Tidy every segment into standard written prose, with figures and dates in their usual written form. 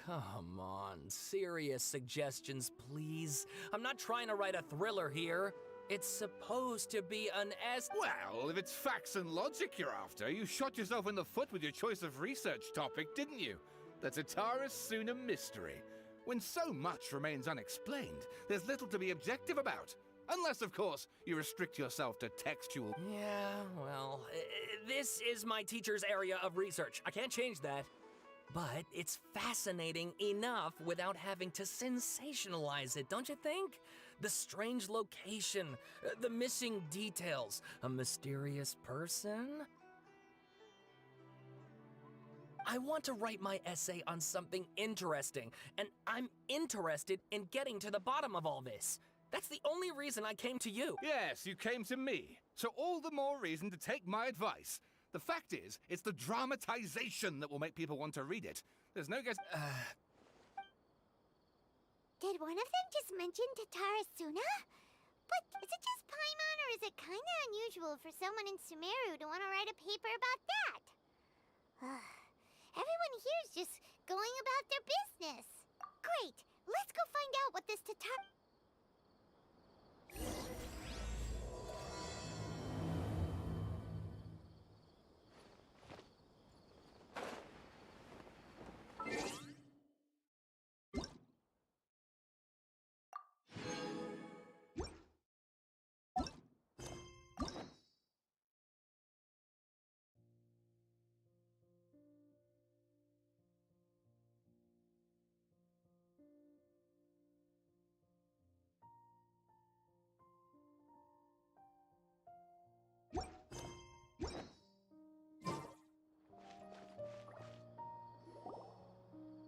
Come on, serious suggestions, please. I'm not trying to write a thriller here. It's supposed to be an Well, if it's facts and logic you're after, you shot yourself in the foot with your choice of research topic, didn't you? The Tatara Suna mystery. When so much remains unexplained, there's little to be objective about. Unless, of course, you restrict yourself to textual... Yeah, well, this is my teacher's area of research. I can't change that. But it's fascinating enough without having to sensationalize it, don't you think? The strange location, the missing details, a mysterious person. I want to write my essay on something interesting, and I'm interested in getting to the bottom of all this. That's the only reason I came to you. Yes, you came to me. So all the more reason to take my advice. The fact is, it's the dramatization that will make people want to read it. There's no guess... Did one of them just mention Tatara Suna? But is it just Paimon, or is it kinda unusual for someone in Sumeru to want to write a paper about that? Everyone here is just going about their business. Great, let's go find out what this Tatara...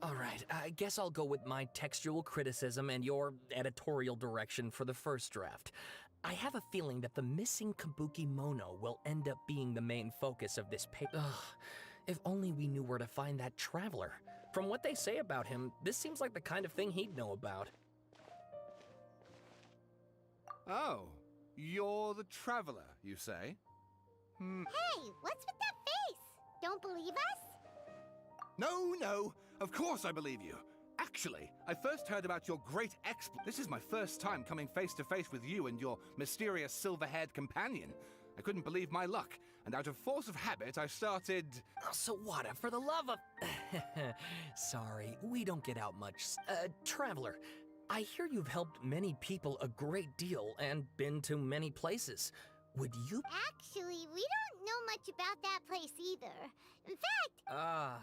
All right, I guess I'll go with my textual criticism and your editorial direction for the first draft. I have a feeling that the missing Kabuki Mono will end up being the main focus of this paper. If only we knew where to find that traveler. From what they say about him, this seems like the kind of thing he'd know about. Oh, you're the traveler, you say? Hey, what's with that face? Don't believe us? No, of course I believe you. Actually, I first heard about your great exploit. This is my first time coming face to face with you and your mysterious silver-haired companion. I couldn't believe my luck, and out of force of habit, I started... Oh, Sawada, for the love of... Sorry, we don't get out much. Traveler, I hear you've helped many people a great deal and been to many places. Would you... Actually, we don't know much about that place either. In fact...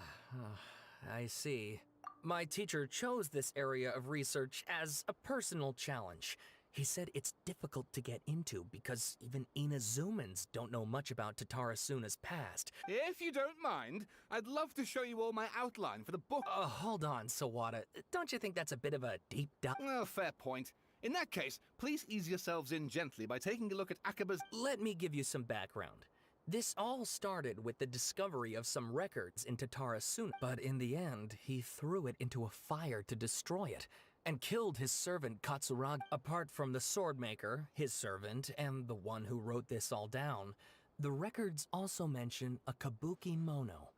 I see. My teacher chose this area of research as a personal challenge. He said it's difficult to get into because even Inazumans don't know much about Tatara Suna's past. If you don't mind, I'd love to show you all my outline for the book. Hold on, Sawada. Don't you think that's a bit of a deep dive? Well, fair point. In that case, please ease yourselves in gently by taking a look at Akaba's... Let me give you some background. This all started with the discovery of some records in Tatara Suna, but in the end, he threw it into a fire to destroy it, and killed his servant Katsuragi. Apart from the swordmaker, his servant, and the one who wrote this all down, the records also mention a Kabuki Mono.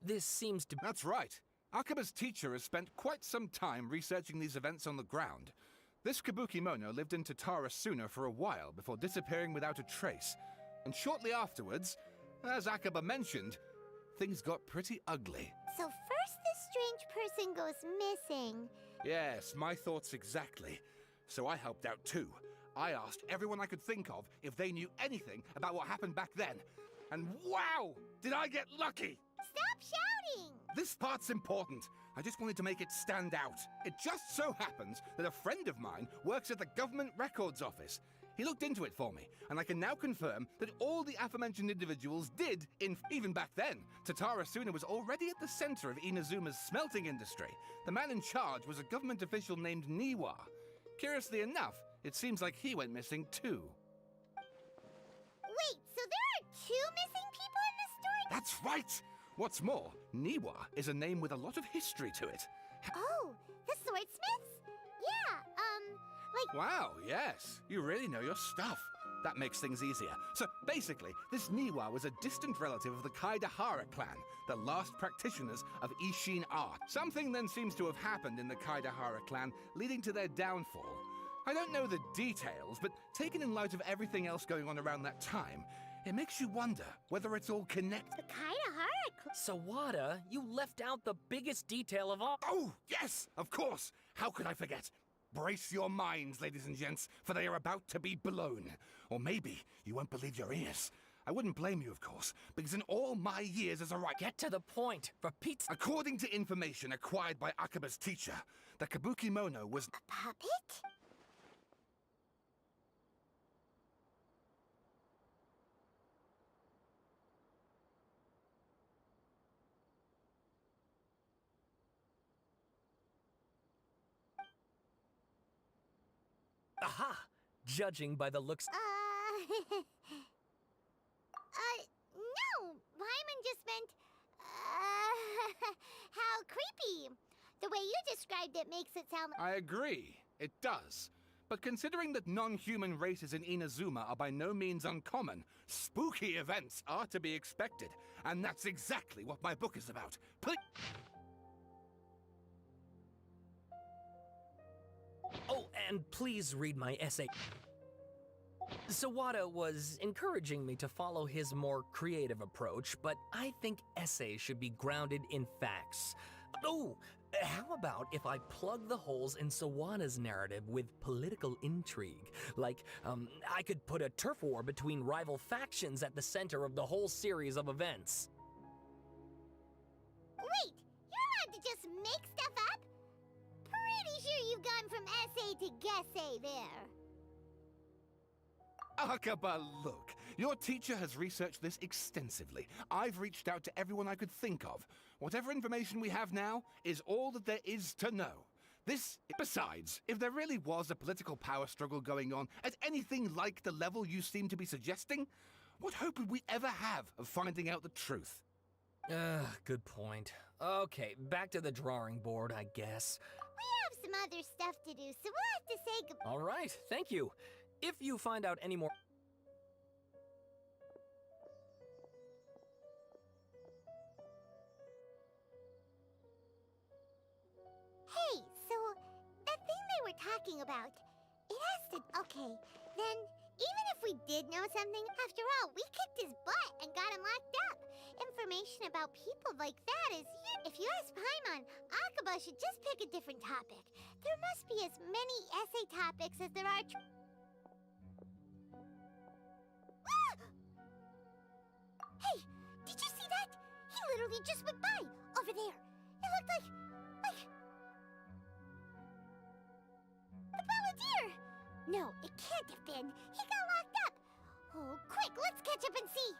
This seems to... That's right. Akaba's teacher has spent quite some time researching these events on the ground. This Kabuki Mono lived in Tatara Suna for a while before disappearing without a trace. And shortly afterwards, as Akaba mentioned, things got pretty ugly. So first this strange person goes missing. Yes, my thoughts exactly. So I helped out too. I asked everyone I could think of if they knew anything about what happened back then. And wow, did I get lucky! Stop shouting! This part's important. I just wanted to make it stand out. It just so happens that a friend of mine works at the Government Records Office. He looked into it for me, and I can now confirm that all the aforementioned individuals did, even back then, Tatara Suna was already at the center of Inazuma's smelting industry. The man in charge was a government official named Niwa. Curiously enough, it seems like he went missing too. Wait, so there are two missing people in this story? That's right! What's more, Niwa is a name with a lot of history to it. Oh, the swordsmiths? Yeah, like... Wow, yes. You really know your stuff. That makes things easier. So basically, this Niwa was a distant relative of the Kaidahara clan, the last practitioners of Ishin art. Something then seems to have happened in the Kaidahara clan, leading to their downfall. I don't know the details, but taken in light of everything else going on around that time, it makes you wonder whether it's all connected. The Kaidahara Sawada, you left out the biggest detail of all. Oh, yes, of course. How could I forget? Brace your minds, ladies and gents, for they are about to be blown. Or maybe you won't believe your ears. I wouldn't blame you, of course, because in all my years as a writer... Get to the point, for Pete's... According to information acquired by Akaba's teacher, the Kabukimono was... A puppet? Aha! Judging by the looks... No! Paimon just meant, how creepy. The way you described it makes it sound... I agree, it does. But considering that non-human races in Inazuma are by no means uncommon, spooky events are to be expected. And that's exactly what my book is about. Oh, and please read my essay. Sawada was encouraging me to follow his more creative approach, but I think essays should be grounded in facts. Oh, how about if I plug the holes in Sawada's narrative with political intrigue? Like, I could put a turf war between rival factions at the center of the whole series of events. Wait, you're allowed to just make stuff up? Pretty sure you've gone from essay to guessay there. Akaba, look. Your teacher has researched this extensively. I've reached out to everyone I could think of. Whatever information we have now is all that there is to know. Besides, if there really was a political power struggle going on at anything like the level you seem to be suggesting, what hope would we ever have of finding out the truth? Good point. Okay, back to the drawing board, I guess. We have some other stuff to do, so we'll have to say goodbye. All right, thank you. If you find out any more... Hey, so that thing they were talking about, it has to... Okay, then even if we did know something, after all, we kicked his butt and got him locked up. Information about people like that is... If you ask Paimon, Akaba should just pick a different topic. There must be as many essay topics as there are... Hey, did you see that? He literally just went by, over there. It looked like... The Balladeer! No, it can't have been. He got locked up. Oh, quick, let's catch up and see.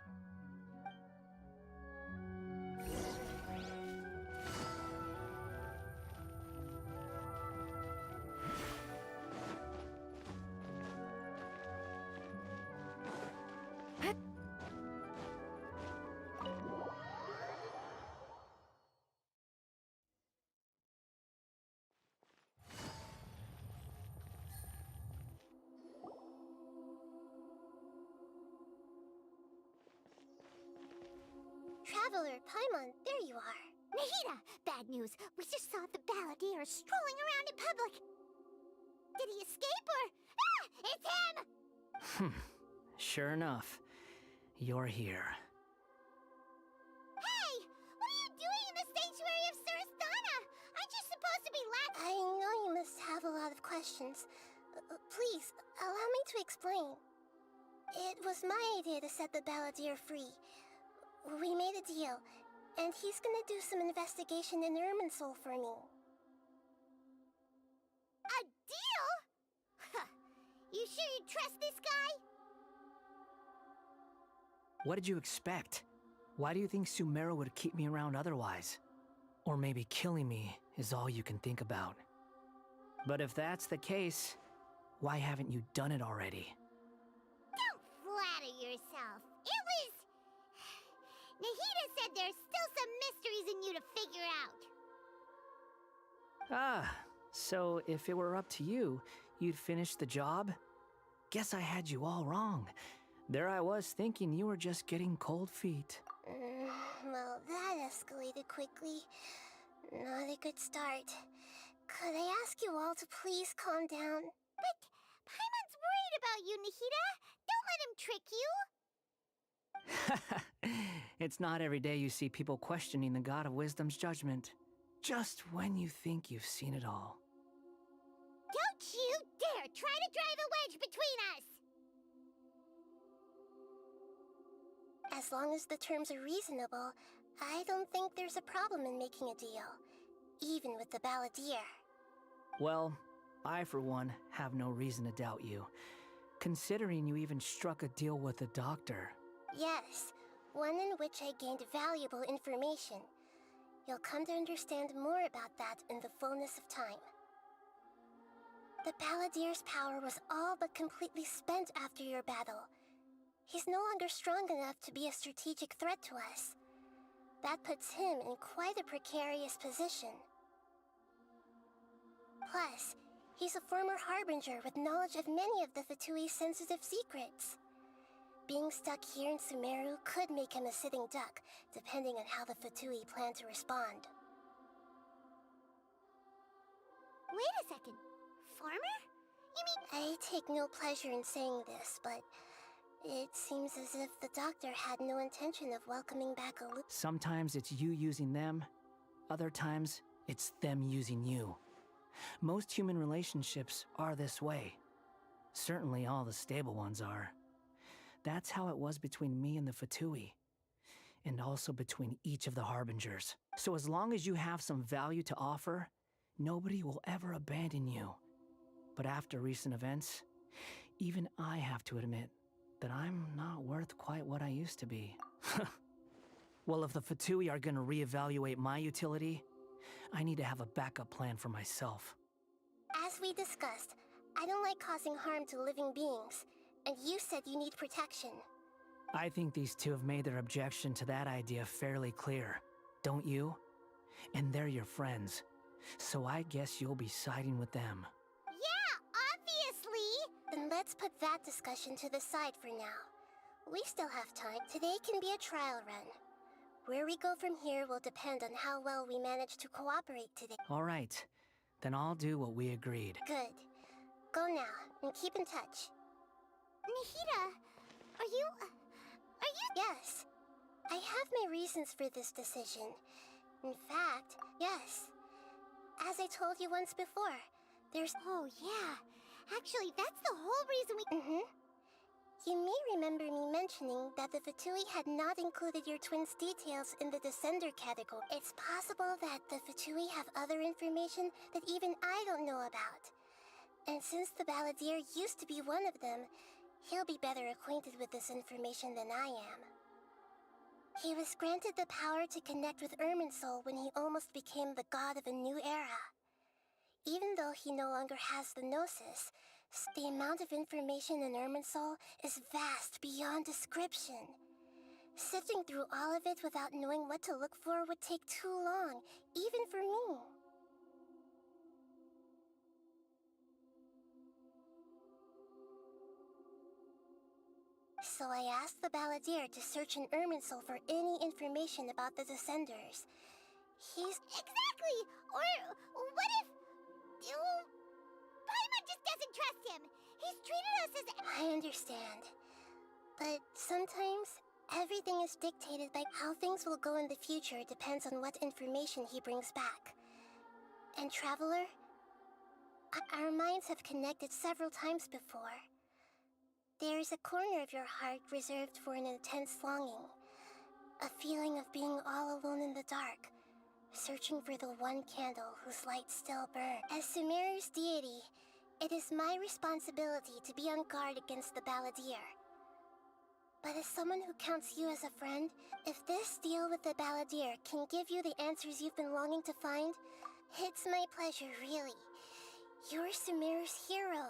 Traveler, Paimon, there you are. Nahida! Bad news. We just saw the Balladeer strolling around in public. Did he escape or... Ah! It's him! Sure enough, you're here. Hey! What are you doing in the sanctuary of Surasthana? Aren't you supposed to be I know you must have a lot of questions. Please, allow me to explain. It was my idea to set the Balladeer free. We made a deal, and he's gonna do some investigation in Irminsul for me. A deal? Huh. You sure you trust this guy? What did you expect? Why do you think Sumeru would keep me around otherwise? Or maybe killing me is all you can think about. But if that's the case, why haven't you done it already? Don't flatter yourself. It was... Nahida said there's still some mysteries in you to figure out. Ah, so if it were up to you, you'd finish the job? Guess I had you all wrong. There I was thinking you were just getting cold feet. Well, that escalated quickly. Not a good start. Could I ask you all to please calm down? But Paimon's worried about you, Nahida. Don't let him trick you. It's not every day you see people questioning the God of Wisdom's judgment. Just when you think you've seen it all. Don't you dare try to drive a wedge between us! As long as the terms are reasonable, I don't think there's a problem in making a deal. Even with the Balladeer. Well, I for one have no reason to doubt you. Considering you even struck a deal with the doctor. Yes, one in which I gained valuable information. You'll come to understand more about that in the fullness of time. The Balladeer's power was all but completely spent after your battle. He's no longer strong enough to be a strategic threat to us. That puts him in quite a precarious position. Plus, he's a former Harbinger with knowledge of many of the Fatui's sensitive secrets. Being stuck here in Sumeru could make him a sitting duck, depending on how the Fatui plan to respond. Wait a second. Farmer? You mean... I take no pleasure in saying this, but it seems as if the doctor had no intention of welcoming back a loop. Sometimes it's you using them, other times it's them using you. Most human relationships are this way. Certainly all the stable ones are. That's how it was between me and the Fatui. And also between each of the Harbingers. So as long as you have some value to offer, nobody will ever abandon you. But after recent events, even I have to admit that I'm not worth quite what I used to be. Well, if the Fatui are gonna reevaluate my utility, I need to have a backup plan for myself. As we discussed, I don't like causing harm to living beings, and you said you need protection. I think these two have made their objection to that idea fairly clear, don't you? And they're your friends, so I guess you'll be siding with them. Yeah, obviously! Then let's put that discussion to the side for now. We still have time. Today can be a trial run. Where we go from here will depend on how well we manage to cooperate today. All right, then I'll do what we agreed. Good. Go now, and keep in touch. Nahida, are you... Yes. I have my reasons for this decision. In fact, yes. As I told you once before, there's... Oh, yeah. Actually, that's the whole reason we... You may remember me mentioning that the Fatui had not included your twins' details in the Descender category. It's possible that the Fatui have other information that even I don't know about. And since the Balladeer used to be one of them, he'll be better acquainted with this information than I am. He was granted the power to connect with Irminsul when he almost became the god of a new era. Even though he no longer has the Gnosis, the amount of information in Irminsul is vast beyond description. Sifting through all of it without knowing what to look for would take too long, even for me. So I asked the Balladeer to search in Irminsul for any information about the Descenders. He's... Exactly! Or what if... Paimon just doesn't trust him! He's treated us as... I understand. But sometimes, everything is dictated by how things will go in the future depends on what information he brings back. And Traveler, our minds have connected several times before. There is a corner of your heart reserved for an intense longing. A feeling of being all alone in the dark, searching for the one candle whose light still burns. As Sumeru's deity, it is my responsibility to be on guard against the Balladeer. But as someone who counts you as a friend, if this deal with the Balladeer can give you the answers you've been longing to find, it's my pleasure, really. You're Sumeru's hero.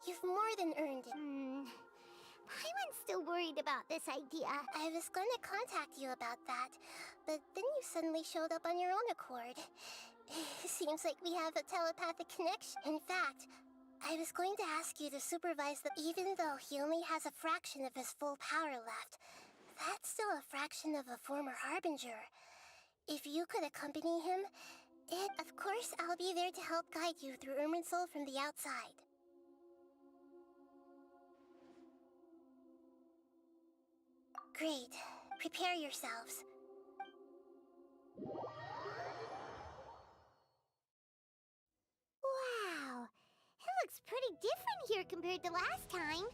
You've more than earned it. Paimon's still worried about this idea. I was gonna contact you about that, but then you suddenly showed up on your own accord. Seems like we have a telepathic connection. In fact, I was going to ask you to supervise the... Even though he only has a fraction of his full power left, that's still a fraction of a former Harbinger. If you could accompany him, of course, I'll be there to help guide you through Irminsul from the outside. Great. Prepare yourselves. Wow, it looks pretty different here compared to last time.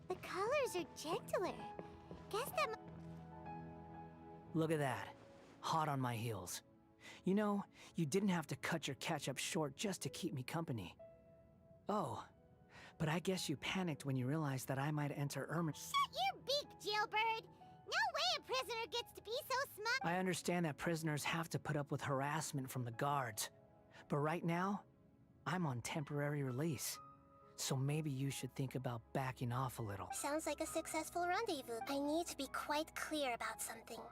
The colors are gentler. Guess that Look at that. Hot on my heels. You know, you didn't have to cut your catch-up short just to keep me company. Oh, but I guess you panicked when you realized that I might enter Shut your beak, jailbird! No way a prisoner gets to be so smug! I understand that prisoners have to put up with harassment from the guards. But right now, I'm on temporary release. So maybe you should think about backing off a little. Sounds like a successful rendezvous. I need to be quite clear about something.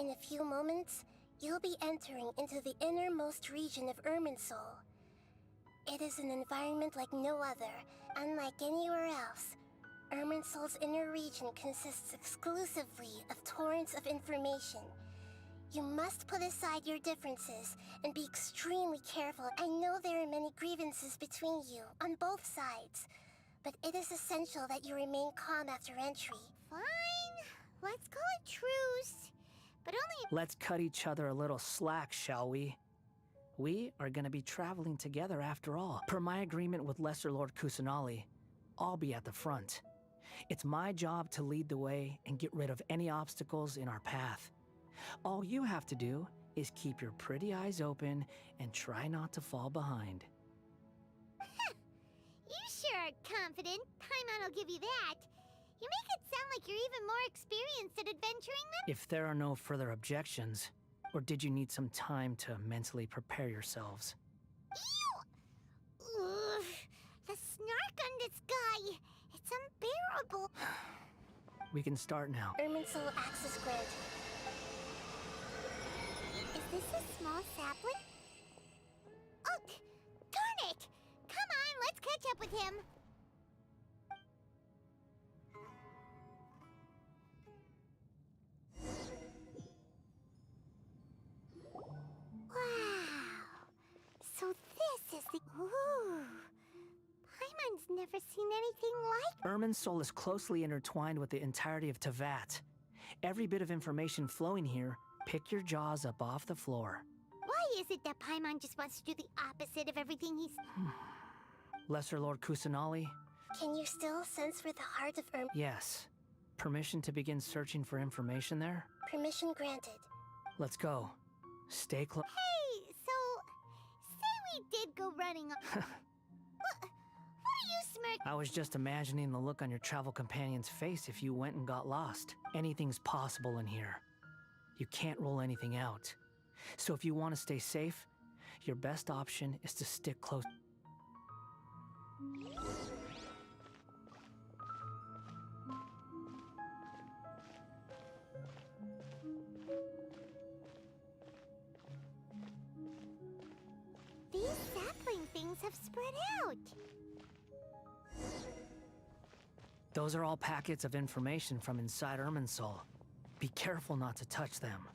In a few moments, you'll be entering into the innermost region of Irminsul. It is an environment like no other, unlike anywhere else. Irminsul's inner region consists exclusively of torrents of information. You must put aside your differences and be extremely careful. I know there are many grievances between you, on both sides, but it is essential that you remain calm after entry. Fine, let's call it truce. But only Let's cut each other a little slack, shall we? We are gonna be traveling together after all. Per my agreement with Lesser Lord Kusanali, I'll be at the front. It's my job to lead the way and get rid of any obstacles in our path. All you have to do is keep your pretty eyes open and try not to fall behind. you sure are confident. Paimon will give you that. You make it sound like you're even more experienced at adventuring than— If there are no further objections, or did you need some time to mentally prepare yourselves? Ew! Ugh, the snark on this guy. It's unbearable. We can start now. Irminsul access granted. Is this a small sapling? Oh, darn it! Come on, let's catch up with him. Wow. So this is the... Ooh. Paimon's never seen anything like... Irminsul is closely intertwined with the entirety of Teyvat. Every bit of information flowing here, pick your jaws up off the floor. Why is it that Paimon just wants to do the opposite of everything he's... Lesser Lord Kusanali? Can you still sense where the heart of Yes. Permission to begin searching for information there? Permission granted. Let's go. Stay close. Hey, so... Say we did go running... What are you smirking? I was just imagining the look on your travel companion's face if you went and got lost. Anything's possible in here. You can't rule anything out. So if you want to stay safe, your best option is to stick close. These sapling things have spread out. Those are all packets of information from inside Irminsul. Be careful not to touch them.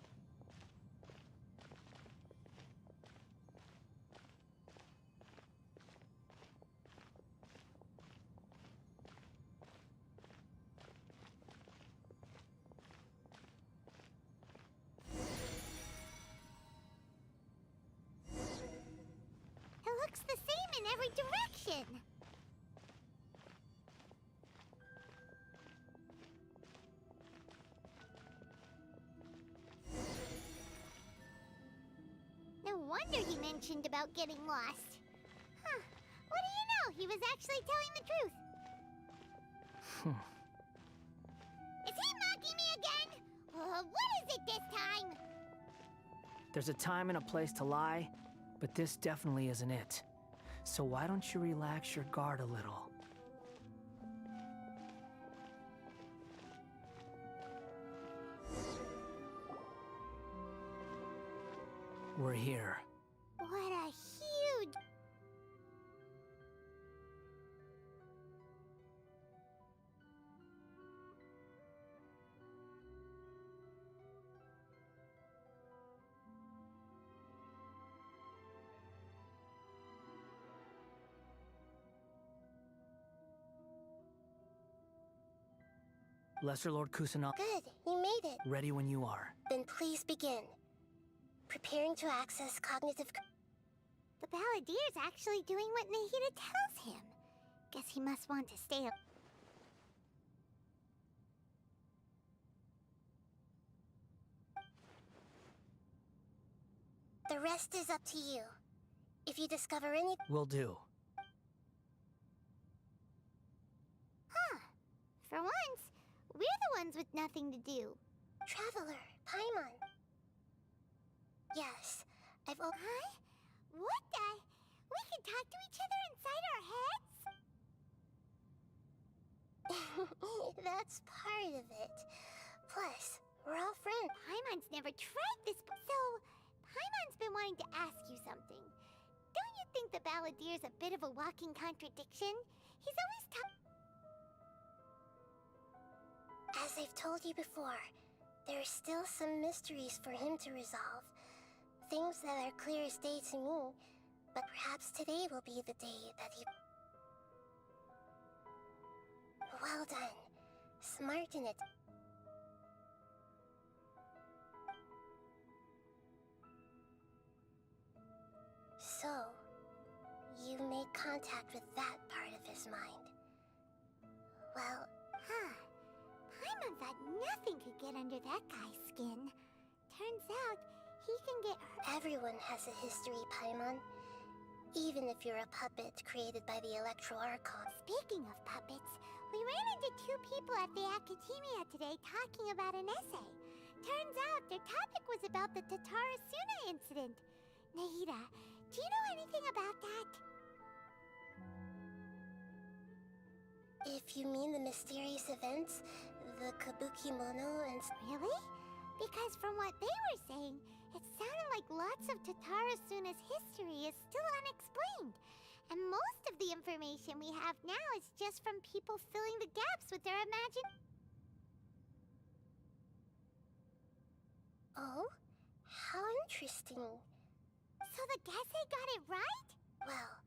It looks the same in every direction. No wonder he mentioned about getting lost. Huh. What do you know? He was actually telling the truth. Is he mocking me again? What is it this time? There's a time and a place to lie, but this definitely isn't it. So why don't you relax your guard a little? We're here. What a huge... Lesser Lord Kusanagi. Good, you made it. Ready when you are. Then please begin. Preparing to access cognitive... The Balladier's actually doing what Nahida tells him. Guess he must want to stay up. The rest is up to you. If you discover any... Will do. Huh. For once, we're the ones with nothing to do. Traveler, Paimon. Yes, I've... Huh? What the? We can talk to each other inside our heads? That's part of it. Plus, we're all friends. Paimon's never tried this, so Paimon's been wanting to ask you something. Don't you think the Balladier's a bit of a walking contradiction? He's always As I've told you before, there are still some mysteries for him to resolve. Things that are clear as day to me, but perhaps today will be the day that he... Well done. Smart in it. So, you made contact with that part of his mind. Well... Huh. Paimon thought nothing could get under that guy's skin. Turns out, he can get... Everyone has a history, Paimon. Even if you're a puppet created by the Electro Archon. Speaking of puppets, we ran into two people at the Academia today talking about an essay. Turns out their topic was about the Tatarasuna incident. Nahida, do you know anything about that? If you mean the mysterious events, the Kabukimono and... Really? Because from what they were saying, it sounded like lots of Tatarasuna's history is still unexplained. And most of the information we have now is just from people filling the gaps with their Oh? How interesting. So the Gese got it right? Well,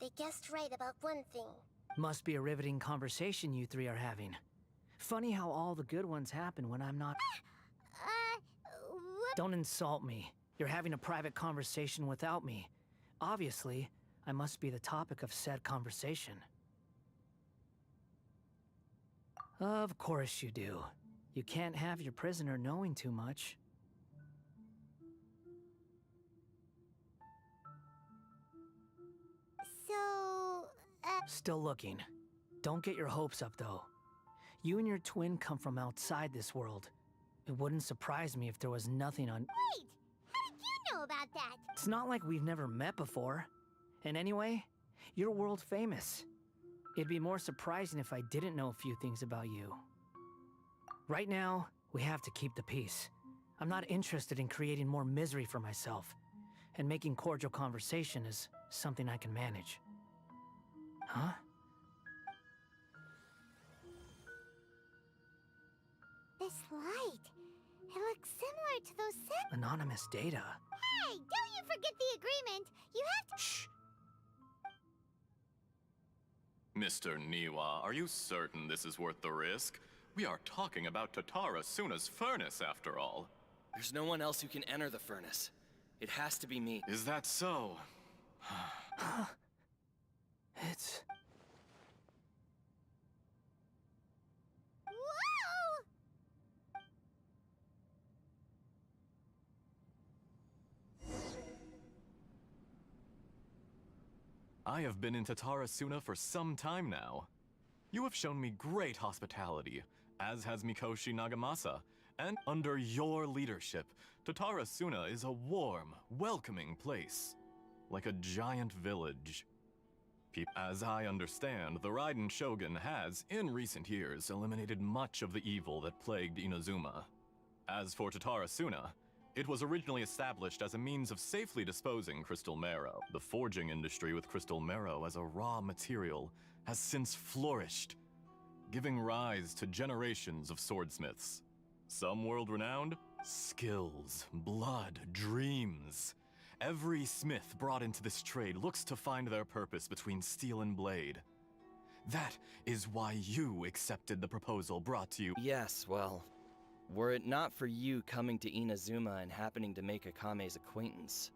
they guessed right about one thing. Must be a riveting conversation you three are having. Funny how all the good ones happen when I'm not... What? Don't insult me. You're having a private conversation without me. Obviously, I must be the topic of said conversation. Of course you do. You can't have your prisoner knowing too much. So, Still looking. Don't get your hopes up, though. You and your twin come from outside this world. It wouldn't surprise me if there was nothing on... wait! How did you know about that? It's not like we've never met before. And anyway, you're world famous. It'd be more surprising if I didn't know a few things about you. Right now, we have to keep the peace. I'm not interested in creating more misery for myself. And making cordial conversation is something I can manage. Huh? This light. It looks similar to those Anonymous data. Hey, don't you forget the agreement. You have to... Shh! Mr. Niwa, are you certain this is worth the risk? We are talking about Tatarasuna's furnace, after all. There's no one else who can enter the furnace. It has to be me. Is that so? It's... Whoa! I have been in Tatarasuna for some time now. You have shown me great hospitality, as has Mikoshi Nagamasa, and under your leadership, Tatarasuna is a warm, welcoming place, like a giant village. As I understand, the Raiden Shogun has, in recent years, eliminated much of the evil that plagued Inazuma. As for Tatarasuna, it was originally established as a means of safely disposing crystal marrow. The forging industry with crystal marrow as a raw material has since flourished, giving rise to generations of swordsmiths. Some world-renowned, skills, blood, dreams. Every smith brought into this trade looks to find their purpose between steel and blade. That is why you accepted the proposal brought to you. Yes, well, were it not for you coming to Inazuma and happening to make Akame's acquaintance,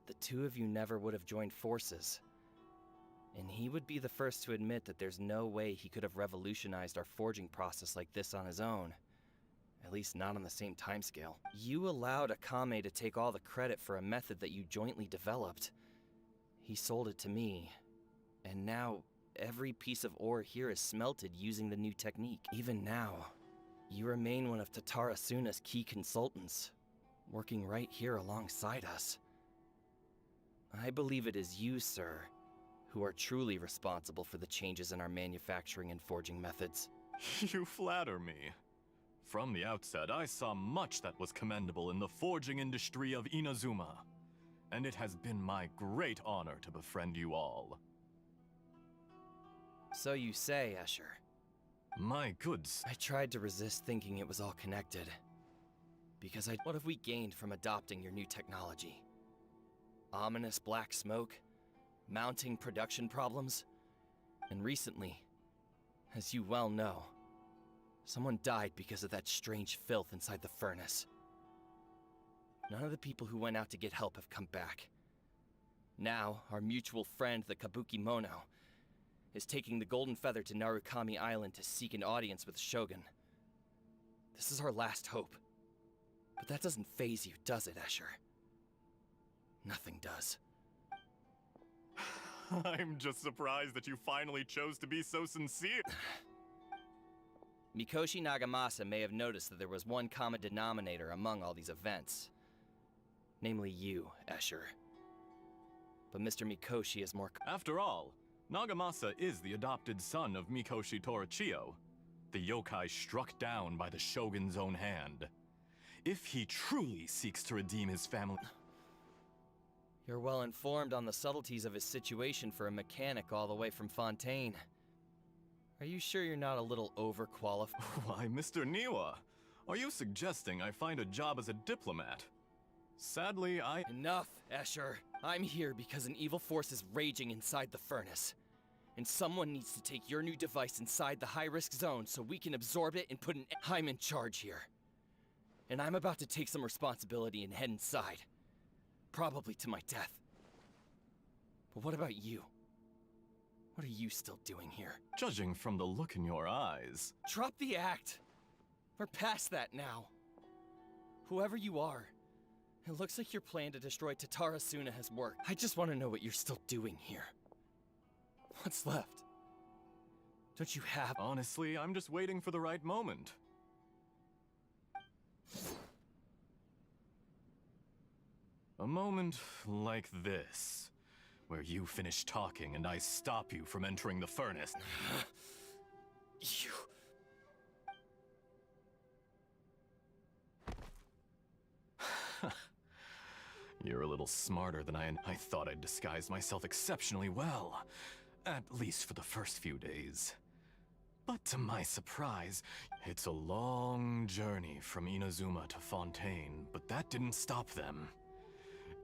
the two of you never would have joined forces. And he would be the first to admit that there's no way he could have revolutionized our forging process like this on his own. At least not on the same timescale. You allowed Akame to take all the credit for a method that you jointly developed. He sold it to me, and now every piece of ore here is smelted using the new technique. Even now, you remain one of Tatara Suna's key consultants, working right here alongside us. I believe it is you, sir, who are truly responsible for the changes in our manufacturing and forging methods. You flatter me. From the outset, I saw much that was commendable in the forging industry of Inazuma, and it has been my great honor to befriend you all. So you say, Escher. My goods. I tried to resist thinking it was all connected. Because what have we gained from adopting your new technology? Ominous black smoke? Mounting production problems? And recently, as you well know, someone died because of that strange filth inside the furnace. None of the people who went out to get help have come back. Now, our mutual friend, the Kabuki Mono, is taking the Golden Feather to Narukami Island to seek an audience with the Shogun. This is our last hope. But that doesn't faze you, does it, Escher? Nothing does. I'm just surprised that you finally chose to be so sincere. Mikoshi Nagamasa may have noticed that there was one common denominator among all these events. Namely you, Escher. But Mr. Mikoshi is more... After all, Nagamasa is the adopted son of Mikoshi Torichio, the yokai struck down by the Shogun's own hand. If he truly seeks to redeem his family... You're well informed on the subtleties of his situation for a mechanic all the way from Fontaine. Are you sure you're not a little overqualified? Why, Mr. Niwa, are you suggesting I find a job as a diplomat? Sadly, Enough, Escher. I'm here because an evil force is raging inside the furnace. And someone needs to take your new device inside the high-risk zone so we can absorb it and put an... I'm in charge here. And I'm about to take some responsibility and head inside. Probably to my death. But what about you? What are you still doing here? Judging from the look in your eyes... Drop the act! We're past that now. Whoever you are, it looks like your plan to destroy Tatara Suna has worked. I just want to know what you're still doing here. What's left? Don't you have... Honestly, I'm just waiting for the right moment. A moment like this, where you finish talking and I stop you from entering the furnace. You... You're a little smarter than I thought I'd disguised myself exceptionally well. At least for the first few days. But to my surprise, it's a long journey from Inazuma to Fontaine, but that didn't stop them.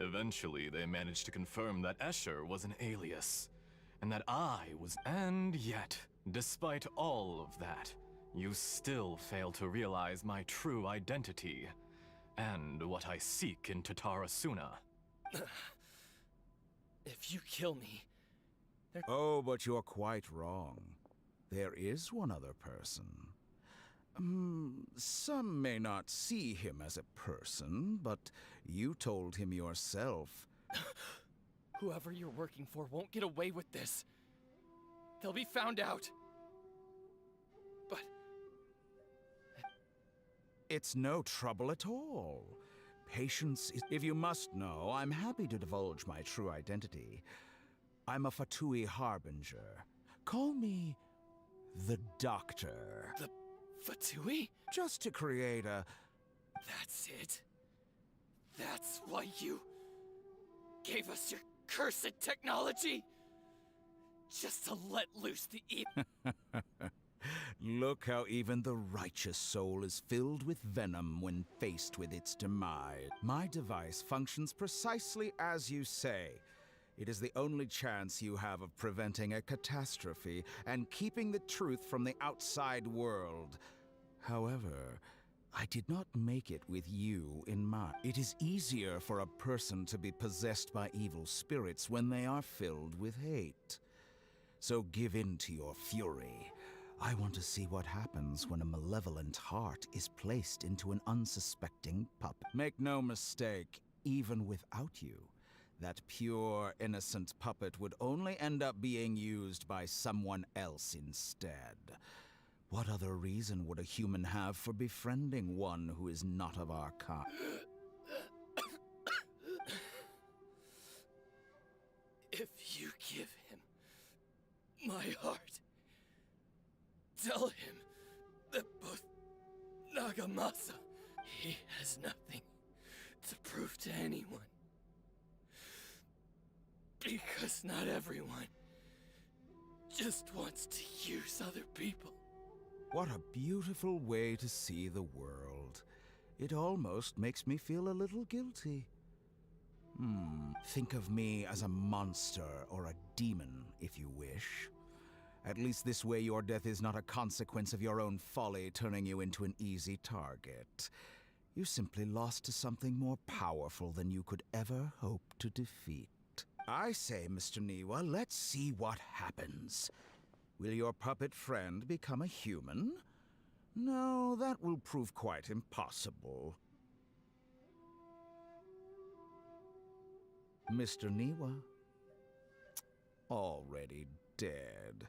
Eventually, they managed to confirm that Escher was an alias, and that I was... And yet, despite all of that, you still fail to realize my true identity, and what I seek in Tatara Suna. If you kill me... Oh, but you're quite wrong. There is one other person. Some may not see him as a person, but you told him yourself. Whoever you're working for won't get away with this. They'll be found out. But... It's no trouble at all. Patience is... If you must know, I'm happy to divulge my true identity. I'm a Fatui Harbinger. Call me... the Doctor. The... Fatui? Just to create a... That's it. That's why you... gave us your cursed technology? Just to let loose the evil... Look how even the righteous soul is filled with venom when faced with its demise. My device functions precisely as you say. It is the only chance you have of preventing a catastrophe and keeping the truth from the outside world. However, I did not make it with you in mind. It is easier for a person to be possessed by evil spirits when they are filled with hate. So give in to your fury. I want to see what happens when a malevolent heart is placed into an unsuspecting puppet. Make no mistake, even without you, that pure, innocent puppet would only end up being used by someone else instead. What other reason would a human have for befriending one who is not of our kind? If you give him my heart, tell him that both Nagamasa, he has nothing to prove to anyone. Because not everyone just wants to use other people. What a beautiful way to see the world. It almost makes me feel a little guilty. Think of me as a monster or a demon, if you wish. At least this way your death is not a consequence of your own folly turning you into an easy target. You simply lost to something more powerful than you could ever hope to defeat. I say, Mr. Niwa, let's see what happens. Will your puppet friend become a human? No, that will prove quite impossible. Mr. Niwa? Already dead.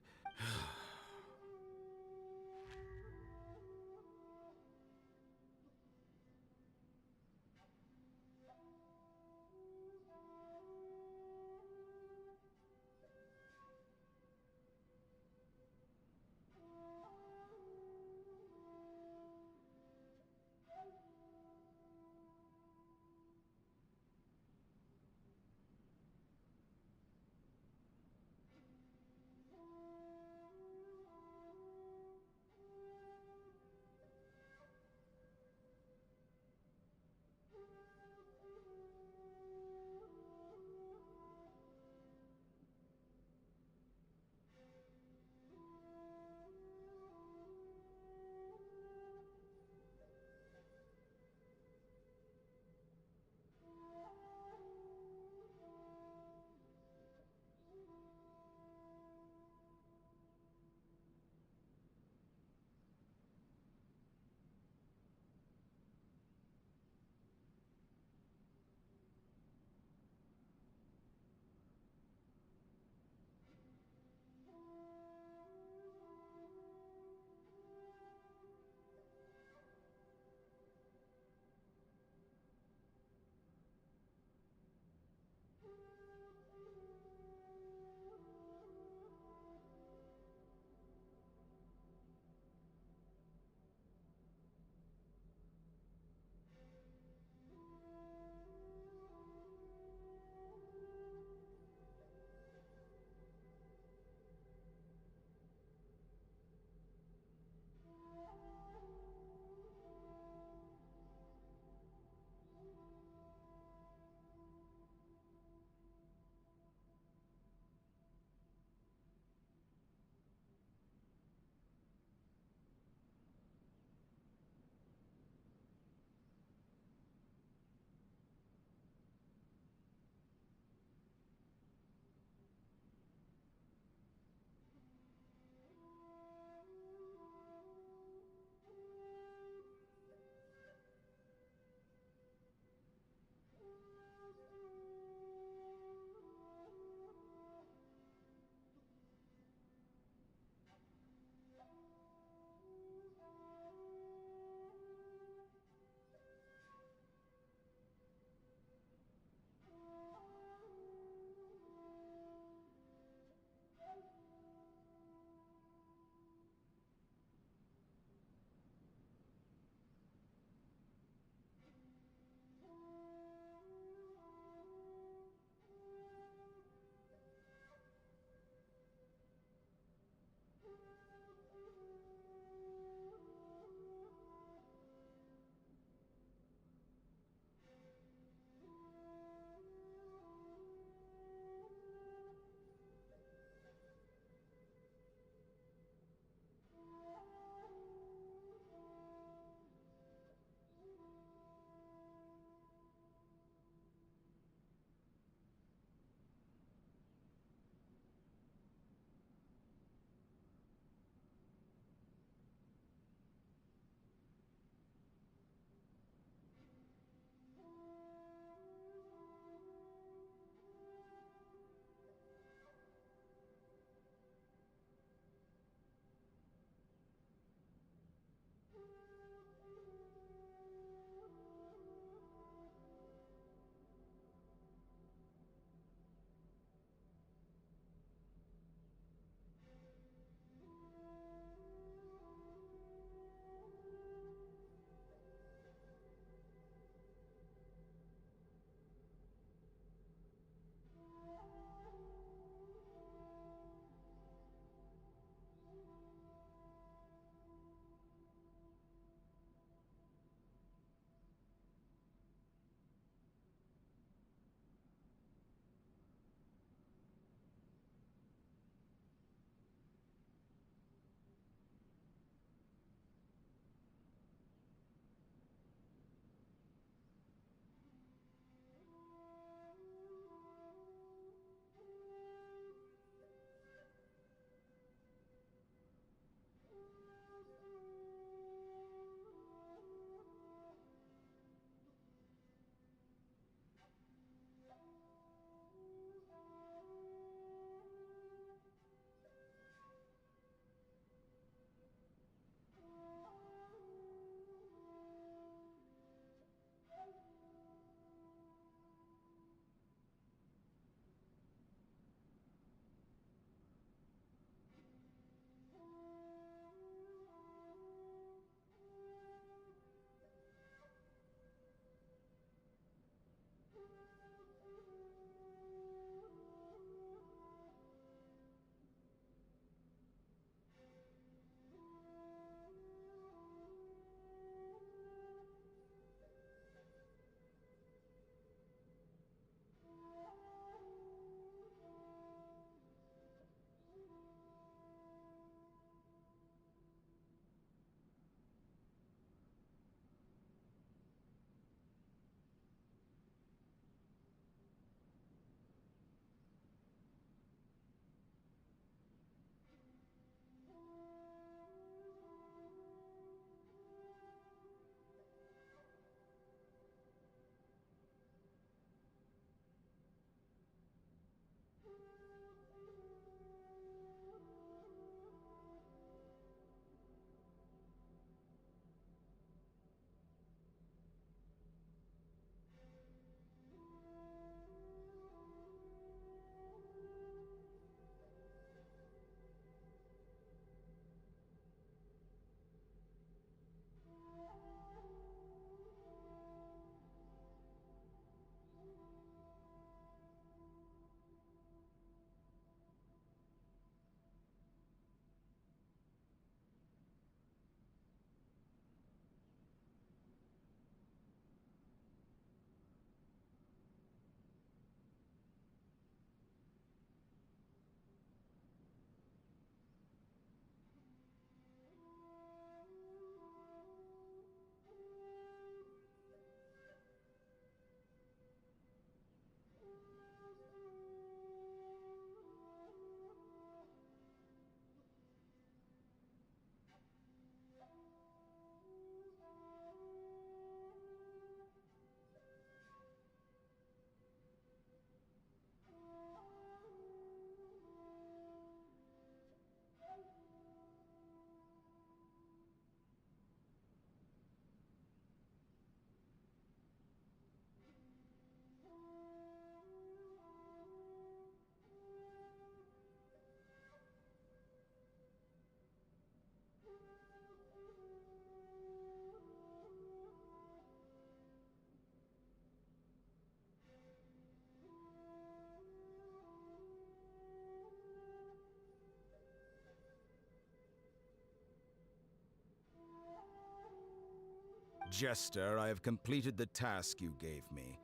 Jester, I have completed the task you gave me.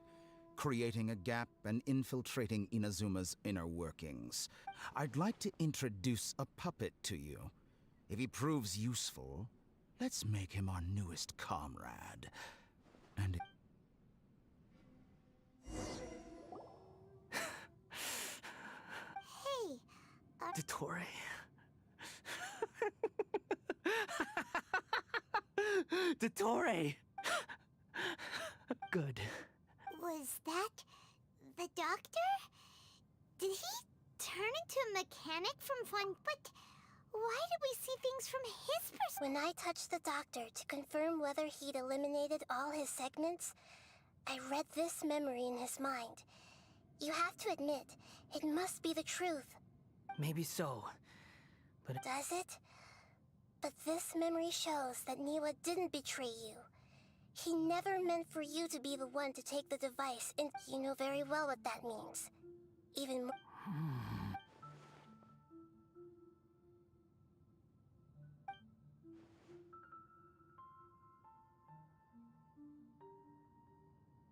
Creating a gap and infiltrating Inazuma's inner workings. I'd like to introduce a puppet to you. If he proves useful, let's make him our newest comrade. And... Hey, Dottore. Dottore! Good. was that the doctor? Did he turn into a mechanic from fun? But why did we see things from his perspective? When I touched the doctor to confirm whether he'd eliminated all his segments, I read this memory in his mind. You have to admit, it must be the truth. Maybe so. But Does it? But this memory shows that Niwa didn't betray you. He never meant for you to be the one to take the device, and you know very well what that means. Even more.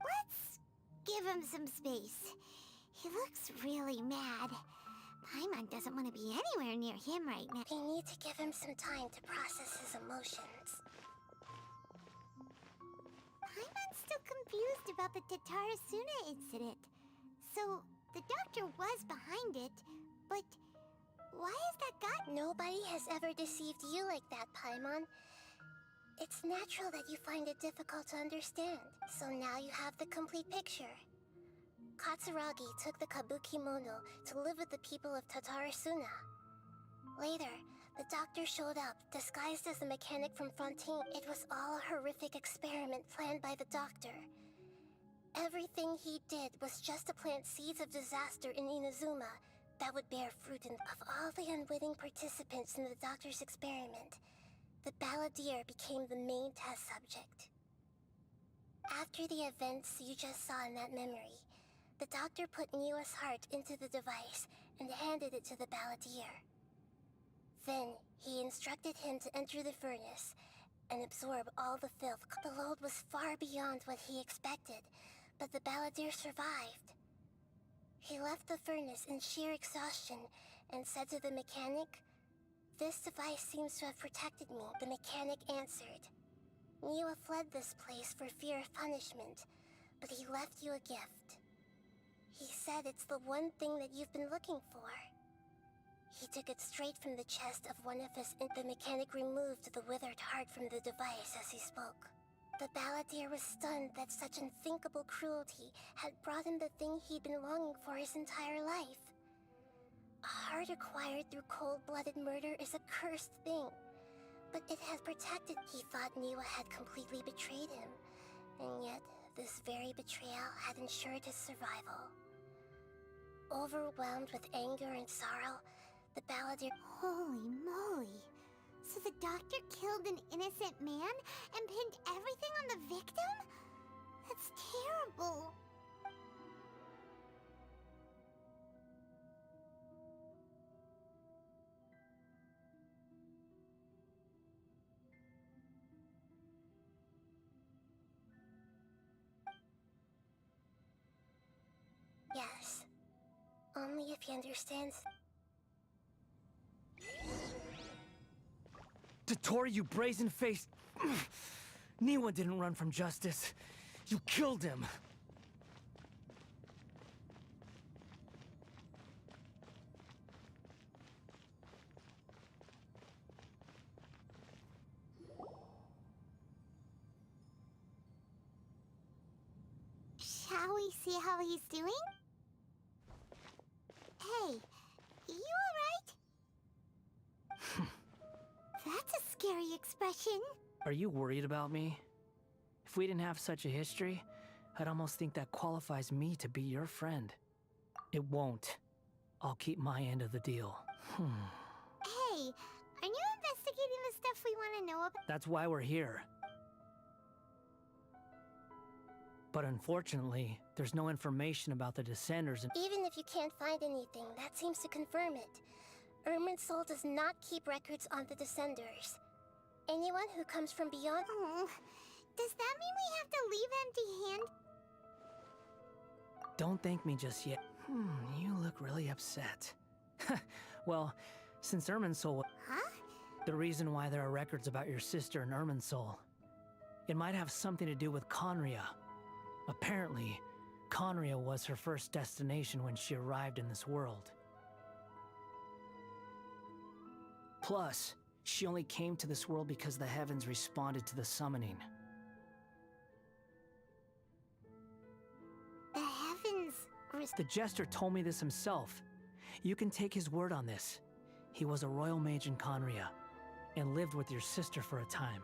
Let's give him some space. He looks really mad. Paimon doesn't want to be anywhere near him right now. We need to give him some time to process his emotions. Paimon's still confused about the Tatarasuna incident. So, the doctor was behind it, but why is that guy? Nobody has ever deceived you like that, Paimon. It's natural that you find it difficult to understand, so now you have the complete picture. Katsuragi took the kabuki mono to live with the people of Tatarasuna. Later, the doctor showed up, disguised as a mechanic from Fontaine. It was all a horrific experiment planned by the doctor. Everything he did was just to plant seeds of disaster in Inazuma that would bear fruit. And of all the unwitting participants in the doctor's experiment, the balladeer became the main test subject. After the events you just saw in that memory, the doctor put Niwa's heart into the device and handed it to the balladeer. Then, he instructed him to enter the furnace and absorb all the filth. The load was far beyond what he expected, but the balladeer survived. He left the furnace in sheer exhaustion and said to the mechanic, "This device seems to have protected me." The mechanic answered, "Niwa fled this place for fear of punishment, but he left you a gift. He said it's the one thing that you've been looking for." He took it straight from the chest of one of his. The mechanic removed the withered heart from the device as he spoke. The balladeer was stunned that such unthinkable cruelty had brought him the thing he'd been longing for his entire life. A heart acquired through cold-blooded murder is a cursed thing, but it had protected. He thought Niwa had completely betrayed him, and yet this very betrayal had ensured his survival. Overwhelmed with anger and sorrow, the balladeer... Holy moly. So the doctor killed an innocent man and pinned everything on the victim? That's terrible. Yes. Only if he understands... Dottore, you brazen-faced... Niwa didn't run from justice. You killed him. Shall we see how he's doing? Hey, you alright? That's a scary expression. Are you worried about me? If we didn't have such a history, I'd almost think that qualifies me to be your friend. It won't. I'll keep my end of the deal. Hey, are you investigating the stuff we want to know about? That's why we're here. But unfortunately, there's no information about the Descenders and... Even if you can't find anything, that seems to confirm it. Irminsul does not keep records on the Descenders. Anyone who comes from beyond... Oh, Does that mean we have to leave empty-handed? Don't thank me just yet. You look really upset. Well, since Irminsul, Huh? the reason why there are records about your sister in Irminsul, it might have something to do with Conria. Apparently, Conria was her first destination when she arrived in this world. Plus, she only came to this world because the heavens responded to the summoning. The heavens... The Jester told me this himself. You can take his word on this. He was a royal mage in Conria, and lived with your sister for a time.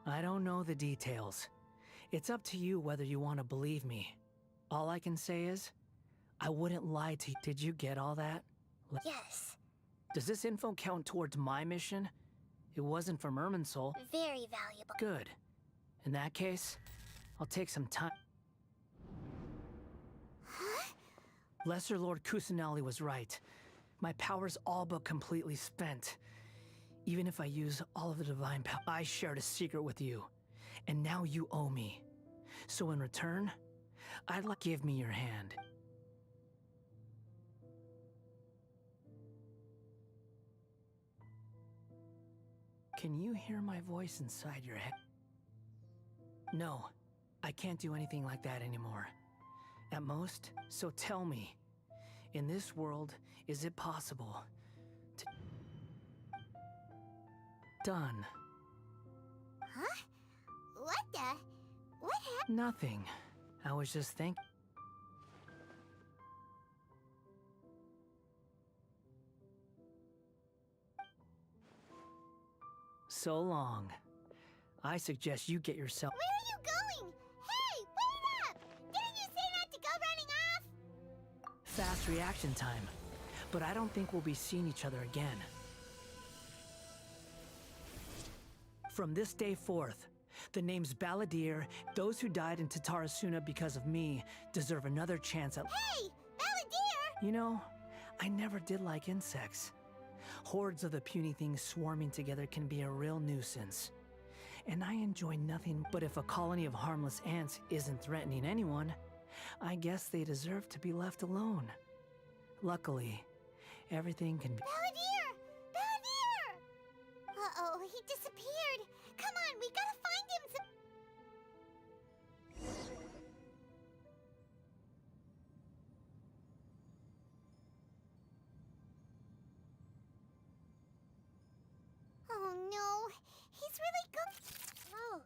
I don't know the details. It's up to you whether you want to believe me. All I can say is, I wouldn't lie to you. Did you get all that? Yes, Does this info count towards my mission? It wasn't from Irminsul. very valuable. Good. In that case, I'll take some time. Lesser Lord Kusanali was right. My power's all but completely spent. Even if I use all of the divine power, I shared a secret with you. And now you owe me. So in return, I'd like give me your hand. Can you hear my voice inside your head? No, I can't do anything like that anymore. At most, so tell me, in this world, is it possible to... Done. Huh? What the... What happened? Nothing. I was just thinking. So long. I suggest you get yourself... Where are you going? Hey, wait up! Didn't you say not to go running off? Fast reaction time. But I don't think we'll be seeing each other again. From this day forth, the names Balladeer, those who died in Tatarasuna because of me, deserve another chance at... Hey, Balladeer! You know, I never did like insects. Hordes of the puny things swarming together can be a real nuisance. And I enjoy nothing but if a colony of harmless ants isn't threatening anyone, I guess they deserve to be left alone. Luckily, everything can be... Balladeer! Balladeer! Uh-oh, he disappeared. Come on, we gotta find him some... Oh no, he's really good. Oh,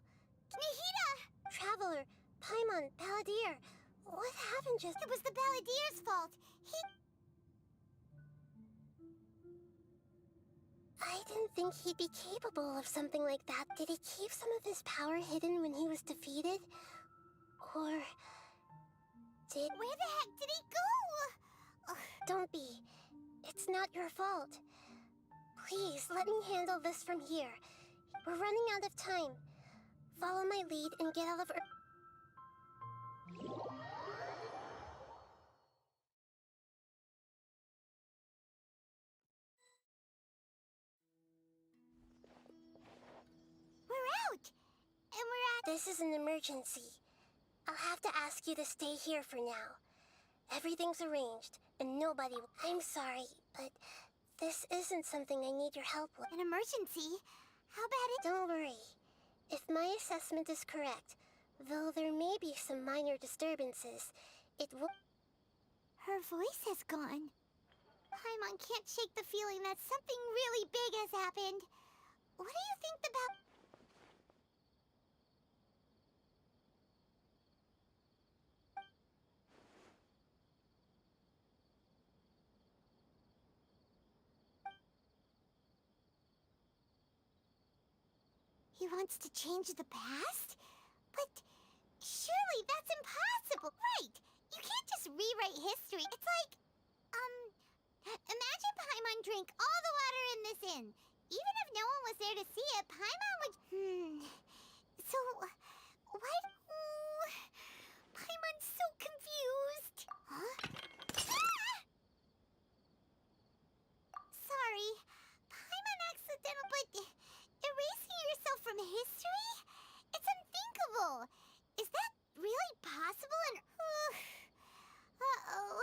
Nahida! Traveler, Paimon, Balladeer, what happened just... It was the Balladeer's fault. I didn't think he'd be capable of something like that. Did he keep some of his power hidden when he was defeated? Or... did... Where the heck did he go? Ugh. Don't be. It's not your fault. Please, let me handle this from here. We're running out of time. Follow my lead and get out of... We're out! And we're at... This is an emergency. I'll have to ask you to stay here for now. Everything's arranged, and nobody... I'm sorry, but this isn't something I need your help with. An emergency? How bad is... Don't worry. If my assessment is correct, though there may be some minor disturbances, it will... Her voice has gone. Paimon can't shake the feeling that something really big has happened. What do you think about... He wants to change the past? But surely that's impossible. Right. You can't just rewrite history. It's like, imagine Paimon drank all the water in this inn. Even if no one was there to see it, Paimon would... So, why... Paimon's so confused. Huh? Ah! Sorry. Paimon accidental, but... on Earth? Uh-oh.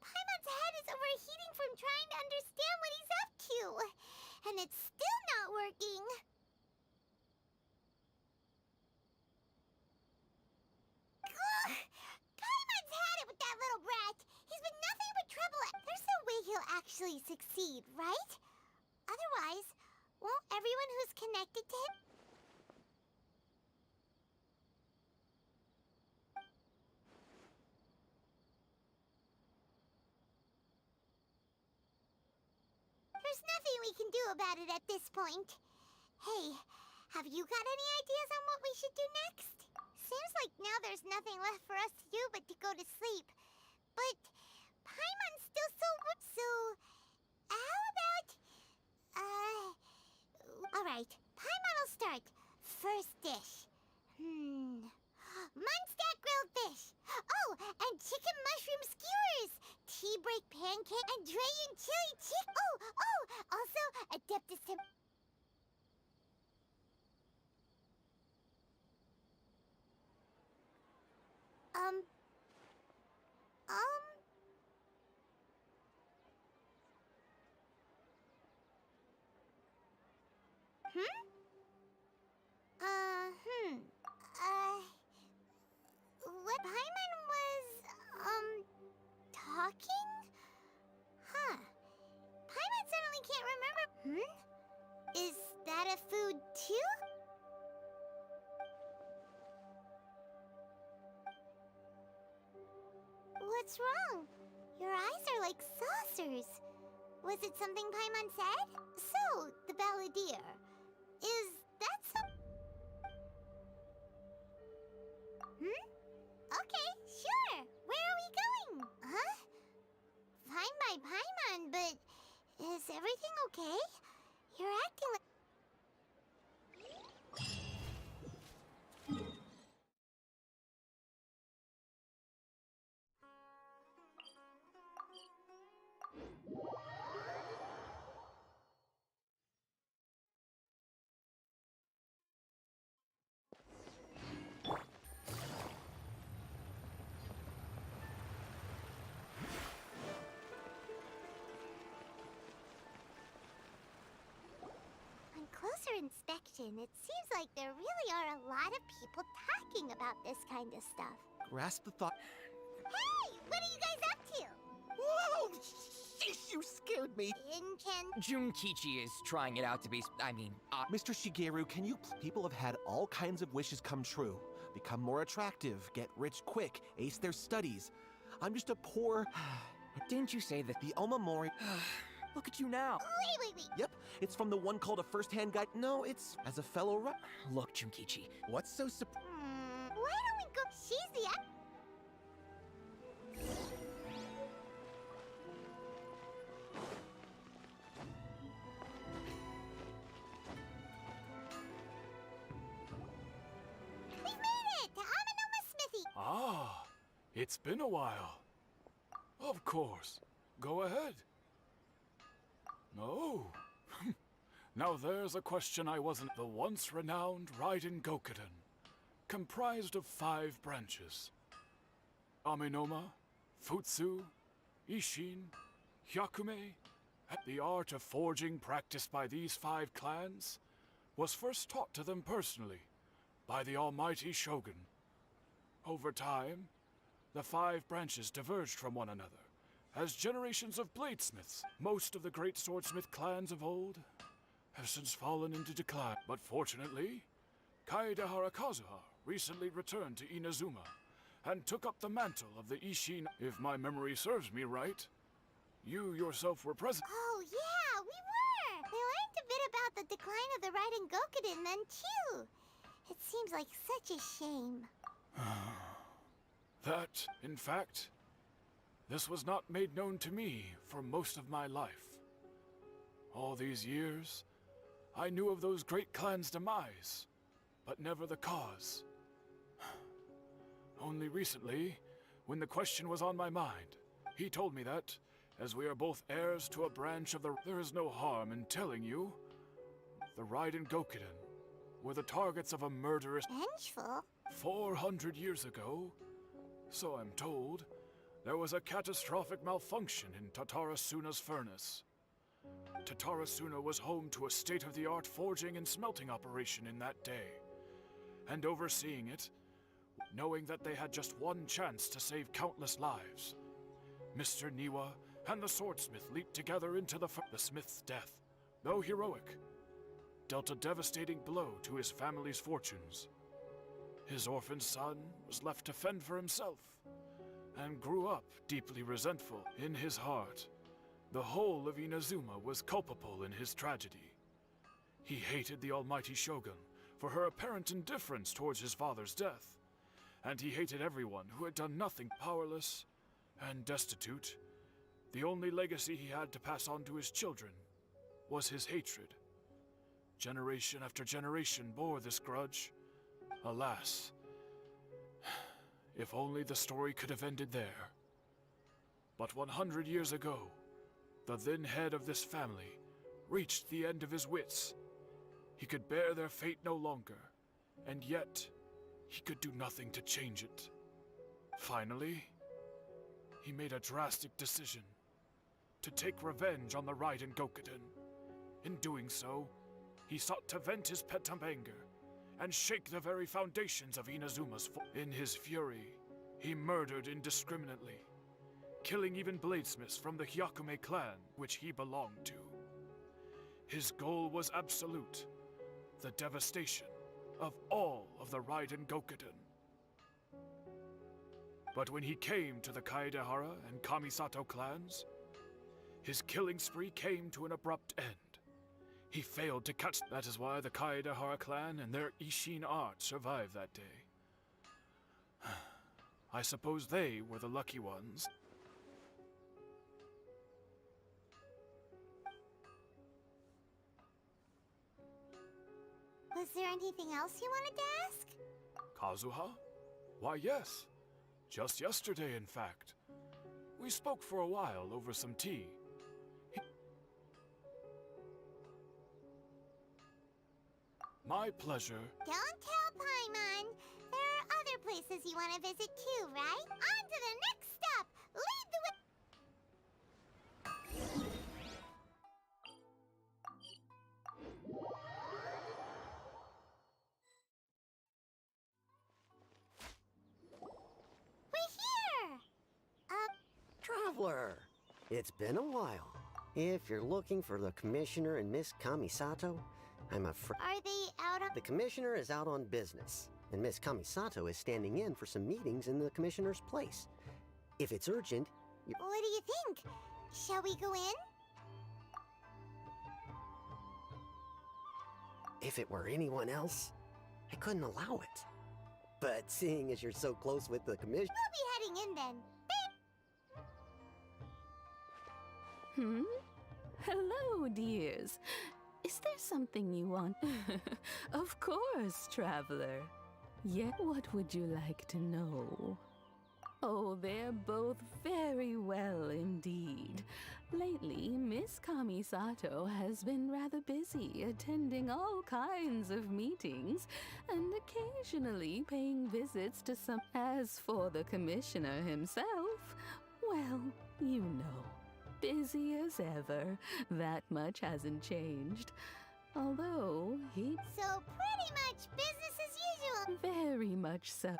Paimon's head is overheating from trying to understand what he's up to. And it's still not working. Ugh! Paimon's had it with that little brat. He's been nothing but trouble. There's no way he'll actually succeed, right? Otherwise, won't everyone who's connected to him... There's nothing we can do about it at this point. Hey, have you got any ideas on what we should do next? Seems like now there's nothing left for us to do but to go to sleep. But Paimon's still so... How about... Alright, Paimon will start. First dish. Munstack grilled fish. Oh, and chicken mushroom skewers. Tea break pancake and Drayan chili chick. Oh, also Adeptus to... What Paimon was, talking? Huh. Paimon suddenly can't remember. Is that a food too? What's wrong? Your eyes are like saucers. Was it something Paimon said? So, the balladeer. Is that some... Okay, sure. Where are we going? Huh? Fine by Paimon, but is everything okay? You're acting like... On closer inspection, it seems like there really are a lot of people talking about this kind of stuff. Grasp the thought. Hey! What are you guys up to? Whoa! Sheesh, you scared me. Inken... Junkichi is trying it out to be, Mr. Shigeru, can you... People have had all kinds of wishes come true. Become more attractive, get rich quick, ace their studies. I'm just a poor... Didn't you say that The Omamori... Look at you now. Wait. Yep, it's from the one called A First-Hand Guide. No, it's as a fellow Look, Junkichi. What's so Why don't we go... She's the... We made it! To Amanoma Smithy! Ah, it's been a while. Of course. Go ahead. No. Now there's a question I wasn't... The once renowned Raiden Gokuden, comprised of 5 branches. Aminoma, Futsu, Ishin, Hyakume. The art of forging practiced by these 5 clans was first taught to them personally by the almighty Shogun. Over time, the 5 branches diverged from one another as generations of bladesmiths. Most of the great swordsmith clans of old have since fallen into decline. But fortunately, Kaede Harakazuha recently returned to Inazuma and took up the mantle of the Ishin. If my memory serves me right, you yourself were present. Oh, yeah, we were! We learned a bit about the decline of the Raiden Gokuden then, too. It seems like such a shame. That, in fact, this was not made known to me for most of my life. All these years, I knew of those great clans' demise, but never the cause. Only recently, when the question was on my mind, he told me that, as we are both heirs to a branch of the... There is no harm in telling you. The Raiden Gokuden were the targets of a murderous... Vengeful? 400 years ago, So I'm told, there was a catastrophic malfunction in Tatarasuna's furnace. Tatarasuna was home to a state-of-the-art forging and smelting operation in that day. And overseeing it, knowing that they had just one chance to save countless lives, Mr. Niwa and the swordsmith leaped together into the smith's death, though heroic, dealt a devastating blow to his family's fortunes. His orphaned son was left to fend for himself, and grew up deeply resentful in his heart. The whole of Inazuma was culpable in his tragedy. He hated the almighty shogun for her apparent indifference towards his father's death, and he hated everyone who had done nothing. Powerless and destitute, the only legacy he had to pass on to his children was his hatred. Generation after generation bore this grudge. Alas, if only the story could have ended there. But 100 years ago, the then head of this family reached the end of his wits. He could bear their fate no longer, and yet he could do nothing to change it. Finally, he made a drastic decision to take revenge on the Raiden Gokuden. In doing so, he sought to vent his pent anger and shake the very foundations of Inazuma's In his fury, he murdered indiscriminately, killing even bladesmiths from the Hyakume clan which he belonged to. His goal was absolute, the devastation of all of the Raiden Gokuden. But when he came to the Kaedehara and Kamisato clans, his killing spree came to an abrupt end. He failed to catch. That is why the Kaedehara clan and their Ishin art survived that day. I suppose they were the lucky ones. Was there anything else you wanted to ask? Kazuha? Why, yes. Just yesterday, in fact. We spoke for a while over some tea. My pleasure. Don't tell Paimon. There are other places you want to visit too, right? On to the next stop! Lead the way! We're here! Traveler, it's been a while. If you're looking for the Commissioner and Miss Kamisato, I'm afraid... Are they out on... The Commissioner is out on business, and Miss Kamisato is standing in for some meetings in the Commissioner's place. If it's urgent, you... What do you think? Shall we go in? If it were anyone else, I couldn't allow it. But seeing as you're so close with the Commissioner... We'll be heading in then. Hello, dears. Is there something you want? Of course, traveler. Yet, what would you like to know? Oh, they're both very well indeed. Lately, Miss Kamisato has been rather busy attending all kinds of meetings and occasionally paying visits to some... As for the commissioner himself, well, you know, busy as ever. That much hasn't changed. Although he... So pretty much business as usual. Very much so.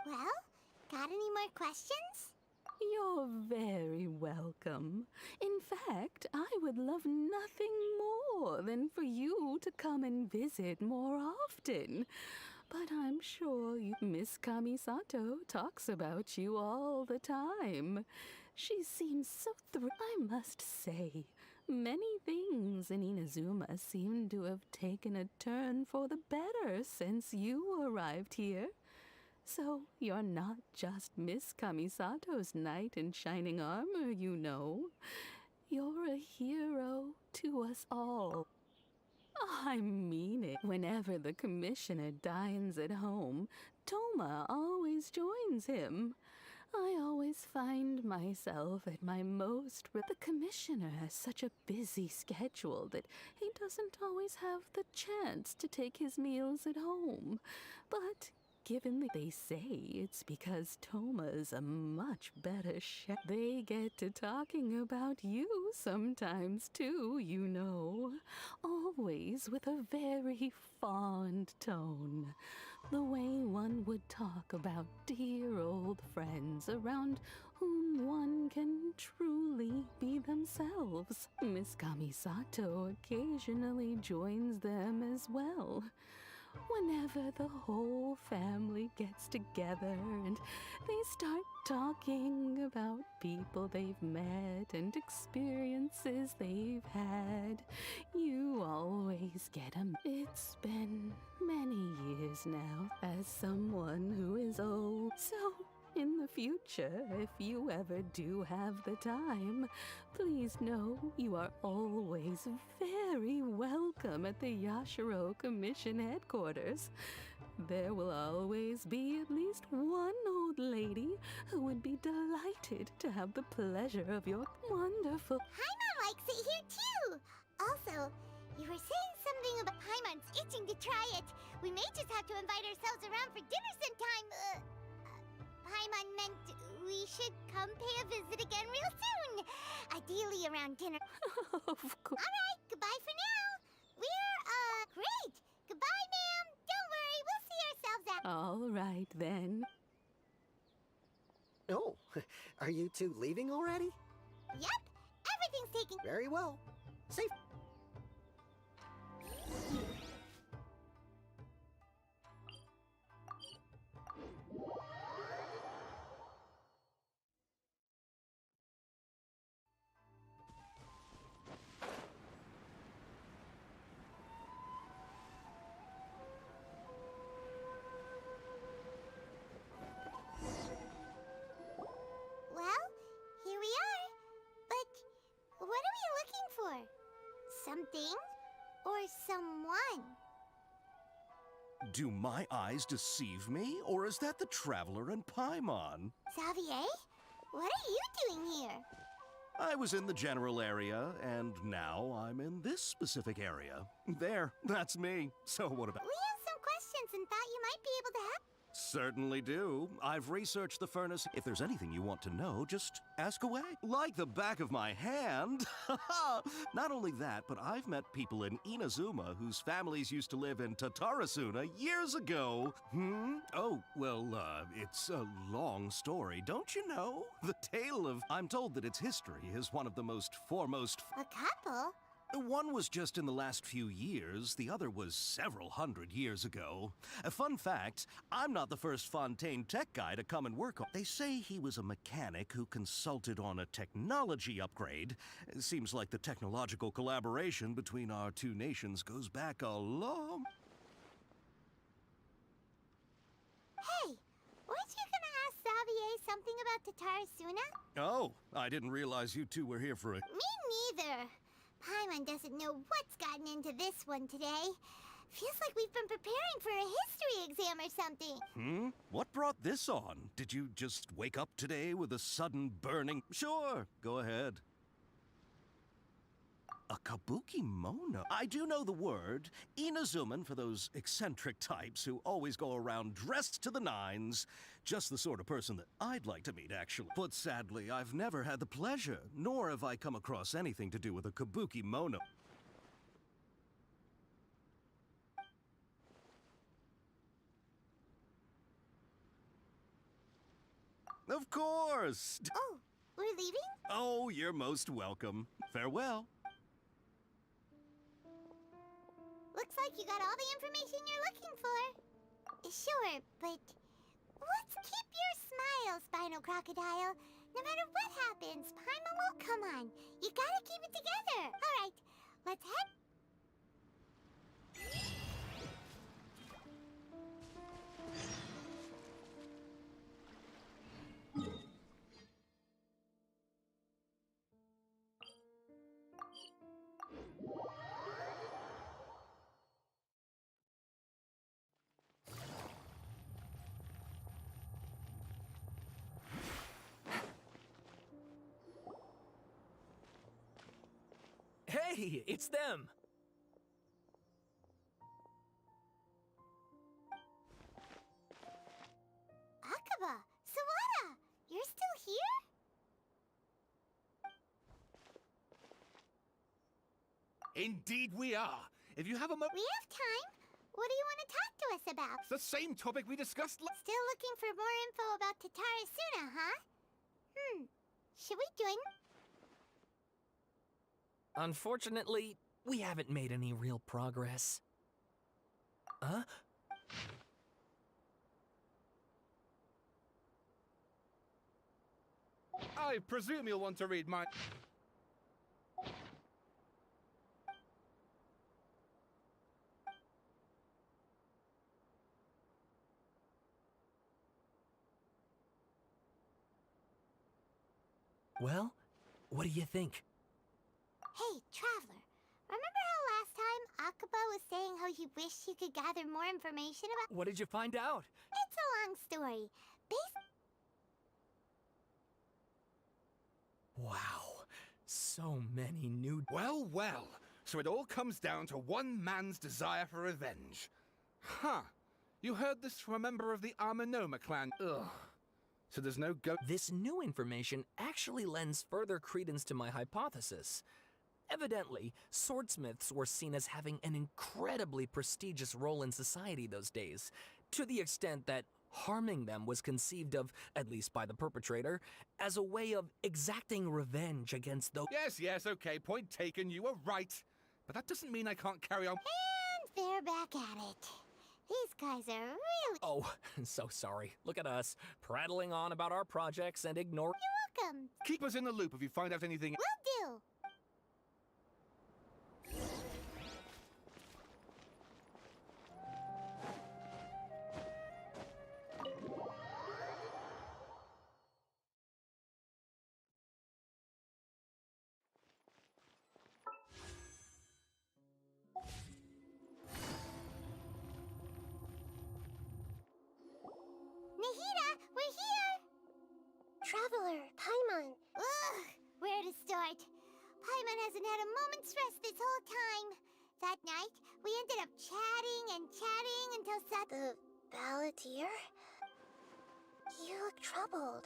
Well, got any more questions? You're very welcome. In fact, I would love nothing more than for you to come and visit more often. But I'm sure Miss Kamisato talks about you all the time. She seems so I must say, many things in Inazuma seem to have taken a turn for the better since you arrived here. So you're not just Miss Kamisato's knight in shining armor, you know. You're a hero to us all. I mean it. Whenever the commissioner dines at home, Toma always joins him. I always find myself at my most. The commissioner has such a busy schedule that he doesn't always have the chance to take his meals at home. But given that they say it's because Toma's a much better chef, they get to talking about you sometimes too, you know. Always with a very fond tone. The way one would talk about dear old friends around whom one can truly be themselves. Miss Kamisato occasionally joins them as well. Whenever the whole family gets together and they start talking about people they've met and experiences they've had, you always get 'em. It's been many years now as someone who is old, so in the future, if you ever do have the time, please know you are always very welcome at the Yashiro Commission headquarters. There will always be at least one old lady who would be delighted to have the pleasure of your wonderful... Paimon likes it here too! Also, you were saying something about Paimon's itching to try it. We may just have to invite ourselves around for dinner sometime. Paimon meant we should come pay a visit again real soon. Ideally around dinner. Of course. Alright, goodbye for now. We're, great. Goodbye, ma'am. Don't worry, we'll see ourselves out. All right, then. Oh, are you two leaving already? Yep, everything's taken. Very well. Safe. Well, here we are. But what are we looking for? Something or someone? Do my eyes deceive me, or is that the Traveler and Paimon? Xavier, what are you doing here? I was in the general area, and now I'm in this specific area. There, that's me. So what about... We have some questions and thought you might be able to help. Certainly do. I've researched the furnace. If there's anything you want to know, just ask away. Like the back of my hand. Not only that, but I've met people in Inazuma whose families used to live in Tatarasuna years ago. Oh, well, it's a long story, don't you know? The tale of... I'm told that its history is one of the most foremost... A couple? One was just in the last few years, the other was several hundred years ago. A fun fact, I'm not the first Fontaine tech guy to come and work on. They say he was a mechanic who consulted on a technology upgrade. It seems like the technological collaboration between our two nations goes back a long... Hey, weren't you gonna ask Xavier something about Tatarasuna? Oh, I didn't realize you two were here for a... Me neither. Paimon doesn't know what's gotten into this one today. Feels like we've been preparing for a history exam or something. What brought this on? Did you just wake up today with a sudden burning... Sure, go ahead. A kabuki mono? I do know the word. Inazuman for those eccentric types who always go around dressed to the nines. Just the sort of person that I'd like to meet, actually. But sadly, I've never had the pleasure, nor have I come across anything to do with a kabuki mono. Of course! Oh, we're leaving? Oh, you're most welcome. Farewell. Looks like you got all the information you're looking for. Sure, but let's keep your smile, Spinal Crocodile. No matter what happens, Paimon will come on. You gotta keep it together. All right, let's head. Hey, it's them! Akaba, Sawada, you're still here? Indeed we are. If you have a We have time. What do you want to talk to us about? It's the same topic we discussed Still looking for more info about Tatarasuna, huh? Should we join? Unfortunately, we haven't made any real progress. Huh? I presume you'll want to read my... Well, what do you think? Hey, Traveler. Remember how last time Akaba was saying how he wished he could gather more information about... What did you find out? It's a long story. Wow, so many new... Well, well. So it all comes down to one man's desire for revenge. Huh. You heard this from a member of the Armanoma clan. Ugh. So there's no go... This new information actually lends further credence to my hypothesis. Evidently, swordsmiths were seen as having an incredibly prestigious role in society those days, to the extent that harming them was conceived of, at least by the perpetrator, as a way of exacting revenge against those... Yes, okay, point taken, you were right. But that doesn't mean I can't carry on... And they're back at it. These guys are really... Oh, so sorry. Look at us, prattling on about our projects and ignoring... You're welcome. Keep us in the loop if you find out anything... Will do. Nahida, we're here! Traveler, Paimon. Ugh, where to start? Paimon hasn't had a moment's rest this whole time. That night, we ended up chatting and chatting until The balladeer? You look troubled.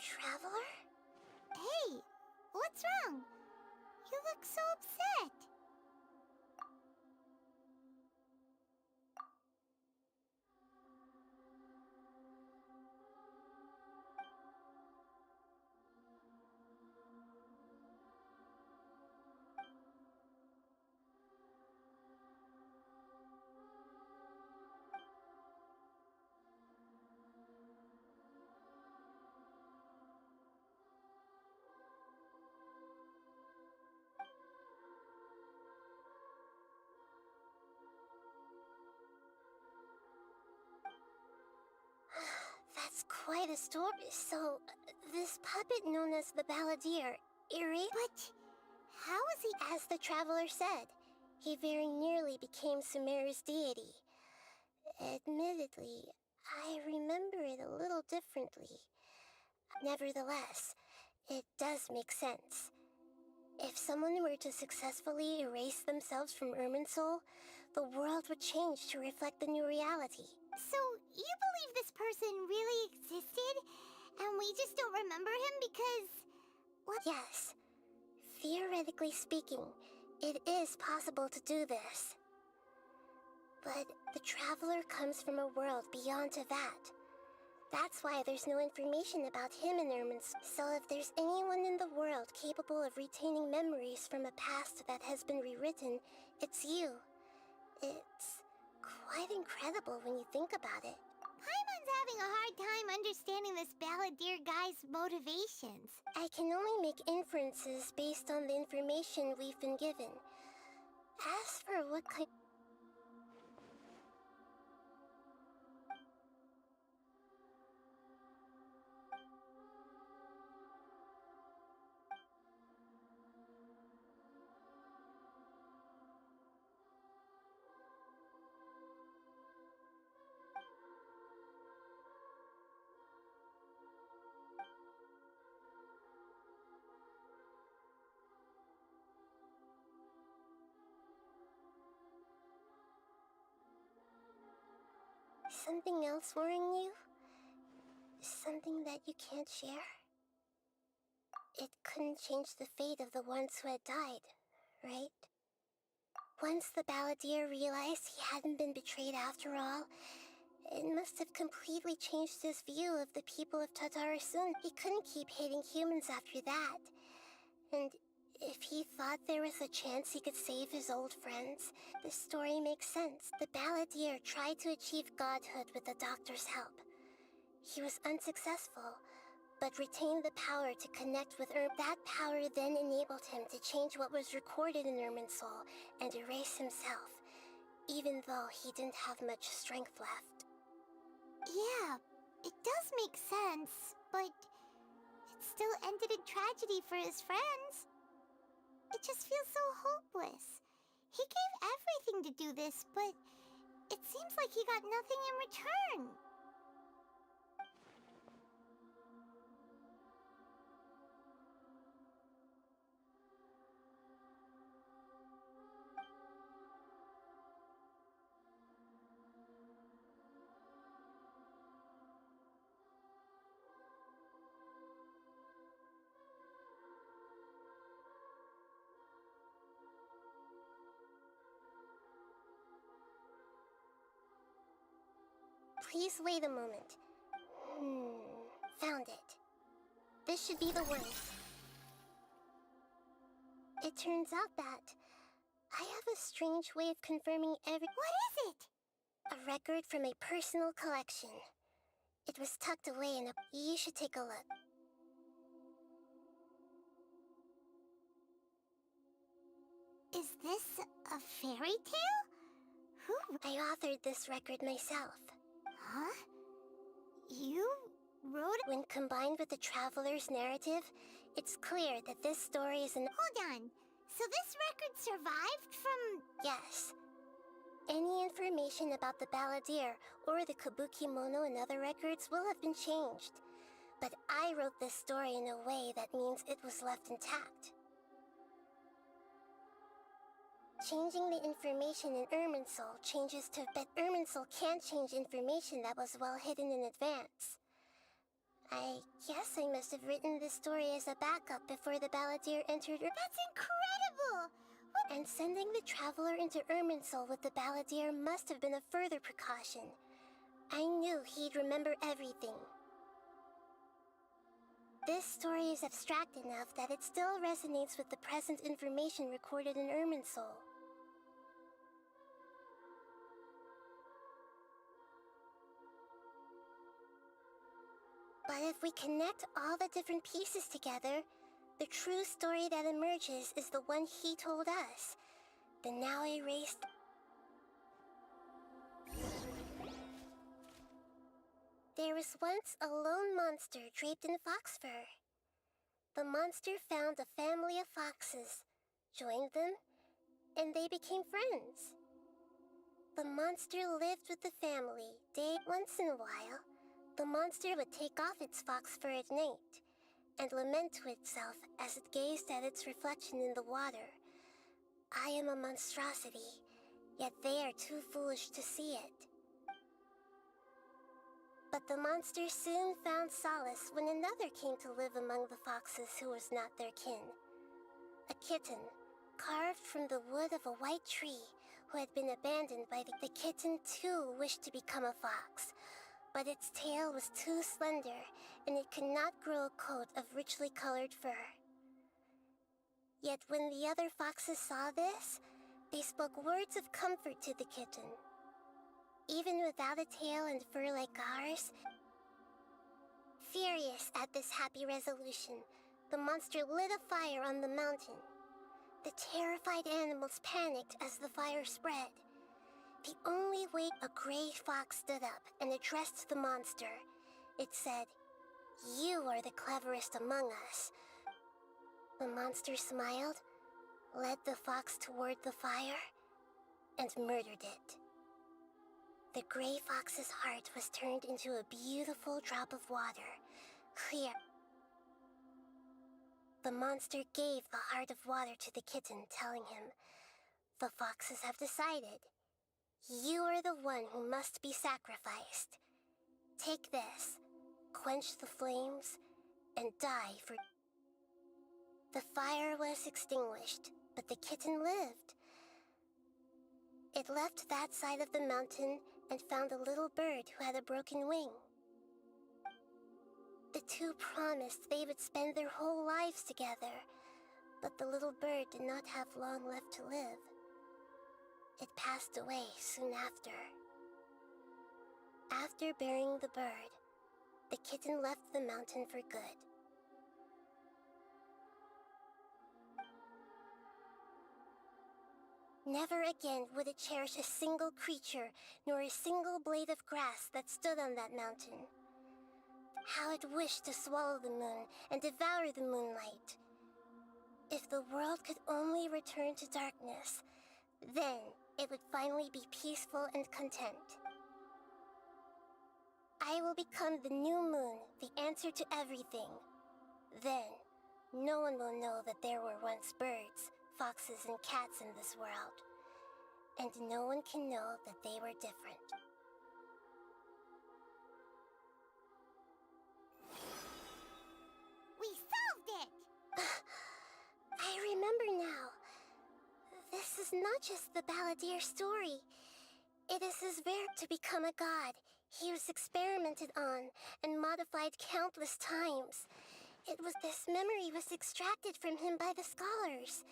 Traveler? Hey, what's wrong? You look so upset. That's quite a story. So, this puppet known as the balladeer, Eerie? But how was he... As the Traveler said, he very nearly became Sumeru's deity. Admittedly, I remember it a little differently. Nevertheless, it does make sense. If someone were to successfully erase themselves from Irminsul, the world would change to reflect the new reality. So, you believe this person really existed? And we just don't remember him because... What? Yes. Theoretically speaking, it is possible to do this. But the Traveler comes from a world beyond to that. That's why there's no information about him in Irminsul. So if there's anyone in the world capable of retaining memories from a past that has been rewritten, it's you. It's quite incredible when you think about it. Paimon's having a hard time understanding this balladeer guy's motivations. I can only make inferences based on the information we've been given. As for what kind... something else worrying you? Something that you can't share? It couldn't change the fate of the ones who had died, right? Once the balladeer realized he hadn't been betrayed after all, it must have completely changed his view of the people of Tatarasun. He couldn't keep hating humans after that. And if he thought there was a chance he could save his old friends, this story makes sense. The balladeer tried to achieve godhood with the doctor's help. He was unsuccessful, but retained the power to connect with That power then enabled him to change what was recorded in Irminsul and erase himself, even though he didn't have much strength left. Yeah, it does make sense, but it still ended in tragedy for his friends. It just feels so hopeless. He gave everything to do this, but it seems like he got nothing in return. Please wait a moment. Found it. This should be the one. It turns out that I have a strange way of confirming every— What is it? A record from a personal collection. It was tucked away in a— You should take a look. Is this a fairy tale? Who? I authored this record myself. Huh? You wrote it? When combined with the traveler's narrative, it's clear that this story is an— Hold on. So this record survived from— Yes. Any information about the balladeer or the Kabuki-mono and other records will have been changed. But I wrote this story in a way that means it was left intact. Changing the information in Irminsul changes to— But Irminsul can't change information that was well hidden in advance. I guess I must have written this story as a backup before the balladeer entered— That's incredible! What? And sending the traveler into Irminsul with the balladeer must have been a further precaution. I knew he'd remember everything. This story is abstract enough that it still resonates with the present information recorded in Irminsul. But if we connect all the different pieces together, the true story that emerges is the one he told us, the now erased— There was once a lone monster draped in fox fur. The monster found a family of foxes, joined them, and they became friends. The monster lived with the family. Once in a while, the monster would take off its fox fur at night and lament to itself as it gazed at its reflection in the water. I am a monstrosity, yet they are too foolish to see it. But the monster soon found solace when another came to live among the foxes who was not their kin. A kitten, carved from the wood of a white tree, who had been abandoned by the kitten too wished to become a fox, but its tail was too slender, and it could not grow a coat of richly colored fur. Yet when the other foxes saw this, they spoke words of comfort to the kitten. Even without a tail and fur like ours, furious at this happy resolution, the monster lit a fire on the mountain. The terrified animals panicked as the fire spread. The only way— A gray fox stood up and addressed the monster. It said, "You are the cleverest among us." The monster smiled, led the fox toward the fire, and murdered it. The gray fox's heart was turned into a beautiful drop of water, clear. The monster gave the heart of water to the kitten, telling him, "The foxes have decided. You are the one who must be sacrificed. Take this, quench the flames, and die for... The fire was extinguished, but the kitten lived. It left that side of the mountain and found a little bird who had a broken wing. The two promised they would spend their whole lives together, but the little bird did not have long left to live. It passed away soon after. After burying the bird, the kitten left the mountain for good. Never again would it cherish a single creature, nor a single blade of grass that stood on that mountain. How it wished to swallow the moon and devour the moonlight. If the world could only return to darkness, then it would finally be peaceful and content. I will become the new moon, the answer to everything. Then, no one will know that there were once birds, foxes, and cats in this world. And no one can know that they were different. We solved it! I remember now. This is not just the balladeer story. It is his verb to become a god. He was experimented on and modified countless times. This memory was extracted from him by the scholars.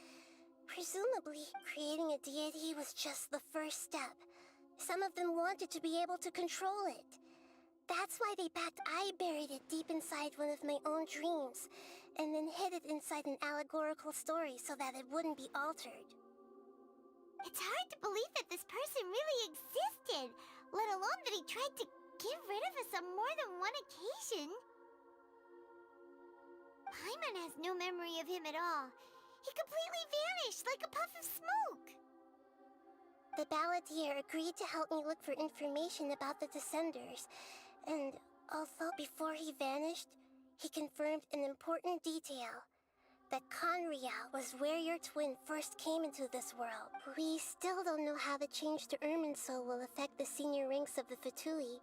Presumably, creating a deity was just the first step. Some of them wanted to be able to control it. That's why they backed I buried it deep inside one of my own dreams, and then hid it inside an allegorical story so that it wouldn't be altered. It's hard to believe that this person really existed, let alone that he tried to get rid of us on more than one occasion. Paimon has no memory of him at all. He completely vanished like a puff of smoke. The balladeer agreed to help me look for information about the Descenders, and although before he vanished, he confirmed an important detail. That Conria was where your twin first came into this world. We still don't know how the change to Irminsul will affect the senior ranks of the Fatui,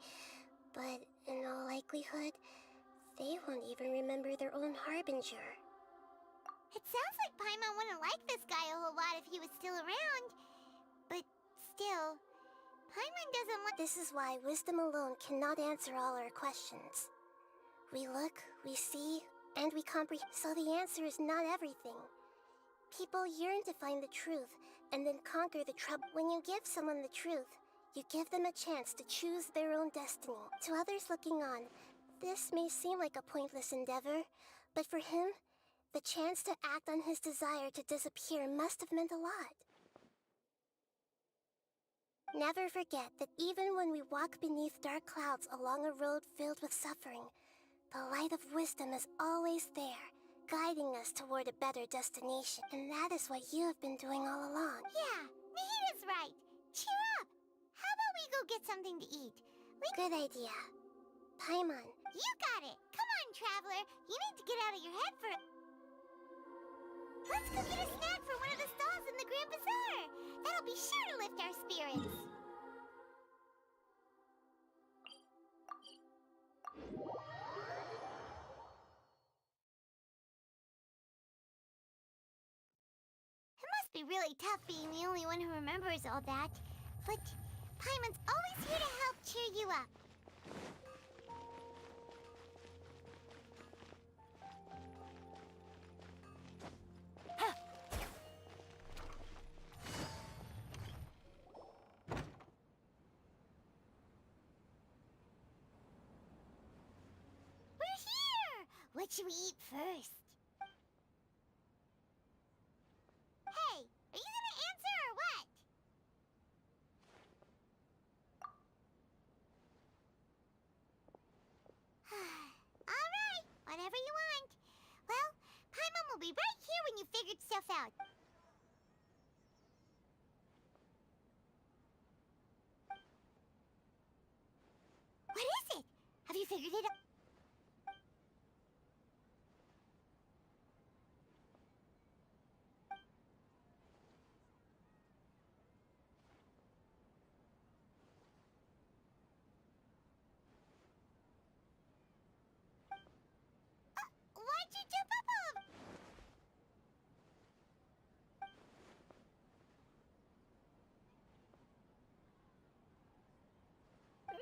but in all likelihood, they won't even remember their own Harbinger. It sounds like Paimon wouldn't like this guy a whole lot if he was still around. But still, Paimon doesn't want— This is why wisdom alone cannot answer all our questions. We look, we see, and we comprehend, so the answer is not everything. People yearn to find the truth, and then conquer the trouble. When you give someone the truth, you give them a chance to choose their own destiny. To others looking on, this may seem like a pointless endeavor, but for him, the chance to act on his desire to disappear must have meant a lot. Never forget that even when we walk beneath dark clouds along a road filled with suffering, the light of wisdom is always there, guiding us toward a better destination. And that is what you have been doing all along. Yeah, Nahita's right. Cheer up! How about we go get something to eat? Good idea. Paimon. You got it! Come on, Traveler! You need to get out of your head for— Let's go get a snack from one of the stalls in the Grand Bazaar! That'll be sure to lift our spirits! It must be really tough being the only one who remembers all that. But Paimon's always here to help cheer you up. We're here! What should we eat first? Hey, are you gonna answer or what? All right, whatever you want. Well, Paimon will be right here when you figured stuff out. What is it? Have you figured it out?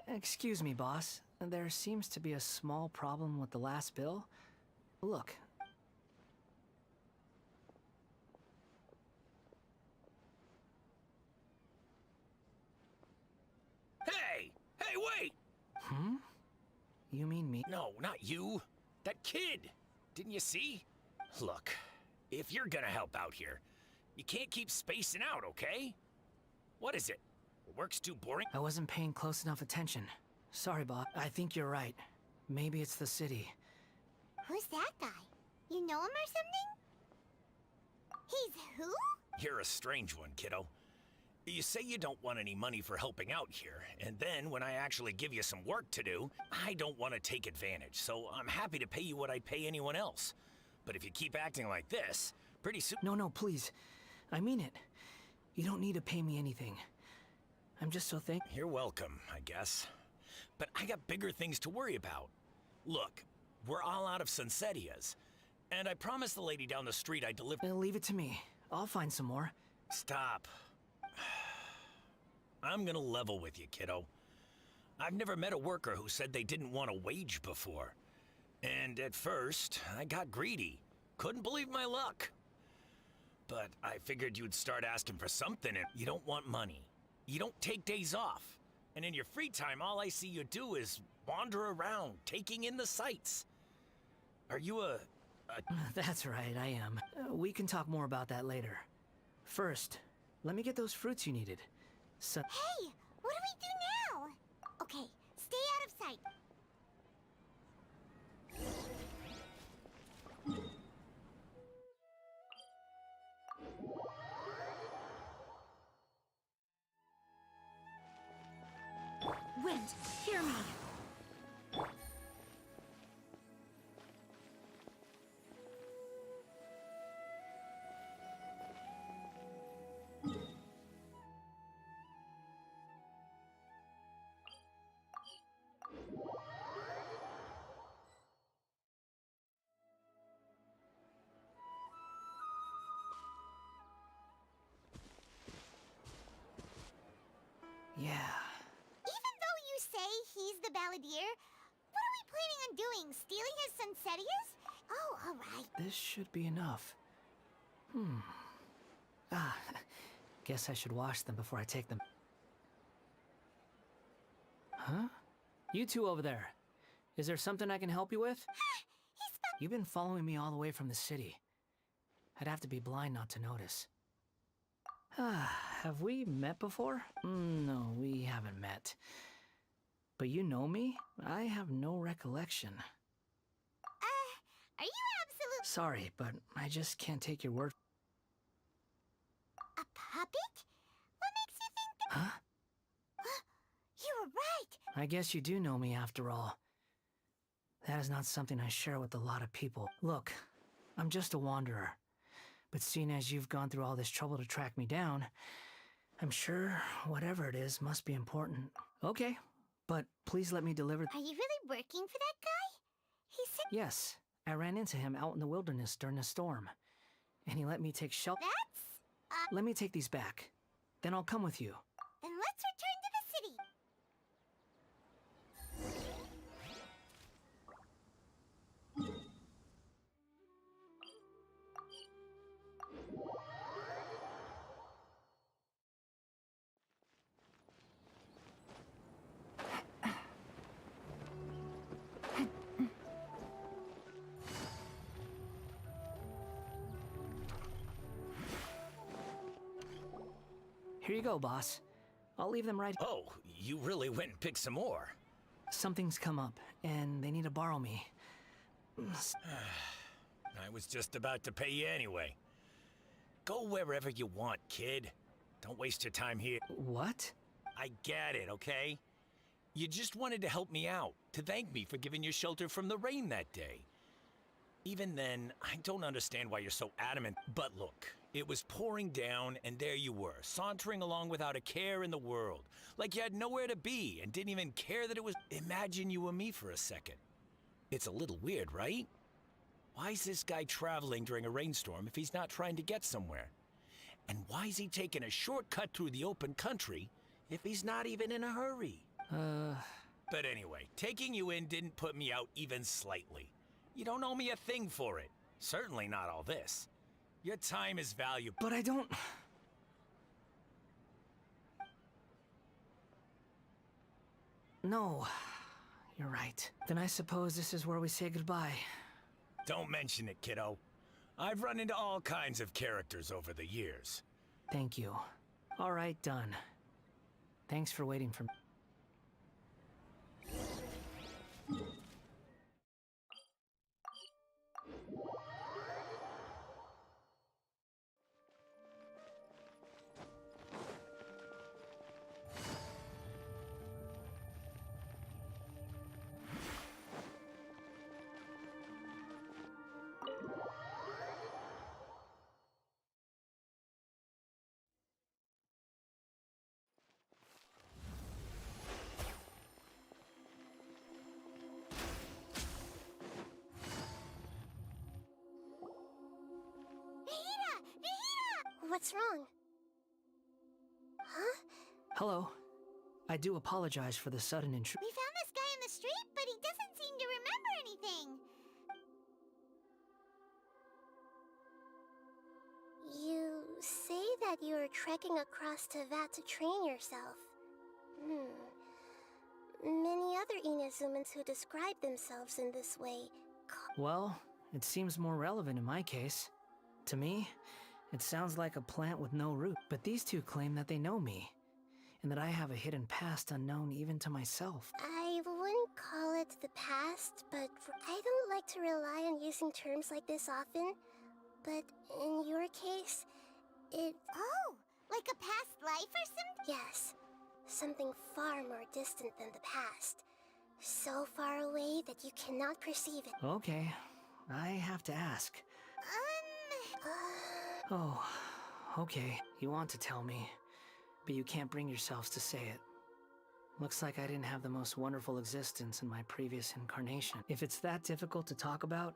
Excuse me, boss. There seems to be a small problem with the last bill. Look. Hey! Hey, wait! Hmm? You mean me? No, not you. That kid! Didn't you see? Look, if you're gonna help out here, you can't keep spacing out, okay? What is it? Work's too boring? I wasn't paying close enough attention. Sorry, Bob. I think you're right. Maybe it's the city. Who's that guy? You know him or something? He's who? You're a strange one, kiddo. You say you don't want any money for helping out here, and then when I actually give you some work to do, I don't want to take advantage, so I'm happy to pay you what I'd pay anyone else. But if you keep acting like this, pretty soon— No, please. I mean it. You don't need to pay me anything. I'm just so You're welcome, I guess. But I got bigger things to worry about. Look, we're all out of Sunsetias, and I promised the lady down the street I'd deliver— Leave it to me. I'll find some more. Stop. I'm gonna level with you, kiddo. I've never met a worker who said they didn't want a wage before. And at first, I got greedy. Couldn't believe my luck. But I figured you'd start asking for something, and you don't want money. You don't take days off. And in your free time, all I see you do is wander around, taking in the sights. Are you a— That's right, I am. We can talk more about that later. First, let me get those fruits you needed. Hey! What do we do now? Okay, stay out of sight. Wind, hear me. Yeah. Even though you say he's the balladeer, what are we planning on doing? Stealing his Sunsetias? Oh, alright. This should be enough. Guess I should wash them before I take them. Huh? You two over there. Is there something I can help you with? You've been following me all the way from the city. I'd have to be blind not to notice. Have we met before? No, we haven't met. But you know me? I have no recollection. Are you absolute— Sorry, but I just can't take your word. A puppet? What makes you think that— Huh? You were right! I guess you do know me after all. That is not something I share with a lot of people. Look, I'm just a wanderer. But seeing as you've gone through all this trouble to track me down, I'm sure whatever it is must be important. Okay, but please let me deliver— Are you really working for that guy? He said— Yes, I ran into him out in the wilderness during a storm. And he let me take shelter— That's— Let me take these back. Then I'll come with you. Then let's return to the city. Here you go, boss. I'll leave them right— Oh, you really went and picked some more. Something's come up, and they need to borrow me. I was just about to pay you anyway. Go wherever you want, kid. Don't waste your time here. What? I get it, okay? You just wanted to help me out, to thank me for giving you shelter from the rain that day. Even then, I don't understand why you're so adamant. But look, it was pouring down, and there you were, sauntering along without a care in the world. Like you had nowhere to be, and didn't even care that it was— Imagine you were me for a second. It's a little weird, right? Why is this guy traveling during a rainstorm if he's not trying to get somewhere? And why is he taking a shortcut through the open country if he's not even in a hurry? But anyway, taking you in didn't put me out even slightly. You don't owe me a thing for it. Certainly not all this. Your time is valuable. But I don't... No, you're right. Then I suppose this is where we say goodbye. Don't mention it, kiddo. I've run into all kinds of characters over the years. Thank you. All right, done. Thanks for waiting for me. What's wrong? Huh? Hello. I do apologize for the sudden intrusion. We found this guy in the street, but he doesn't seem to remember anything. You say that you are trekking across Teyvat to train yourself. Many other Inazumans who describe themselves in this way. Well, it seems more relevant in my case. To me, it sounds like a plant with no root. But these two claim that they know me, and that I have a hidden past unknown even to myself. I wouldn't call it the past, but I don't like to rely on using terms like this often. But in your case, it... Oh, like a past life or something? Yes, something far more distant than the past. So far away that you cannot perceive it. Okay, I have to ask. Oh, okay. You want to tell me, but you can't bring yourselves to say it. Looks like I didn't have the most wonderful existence in my previous incarnation. If it's that difficult to talk about,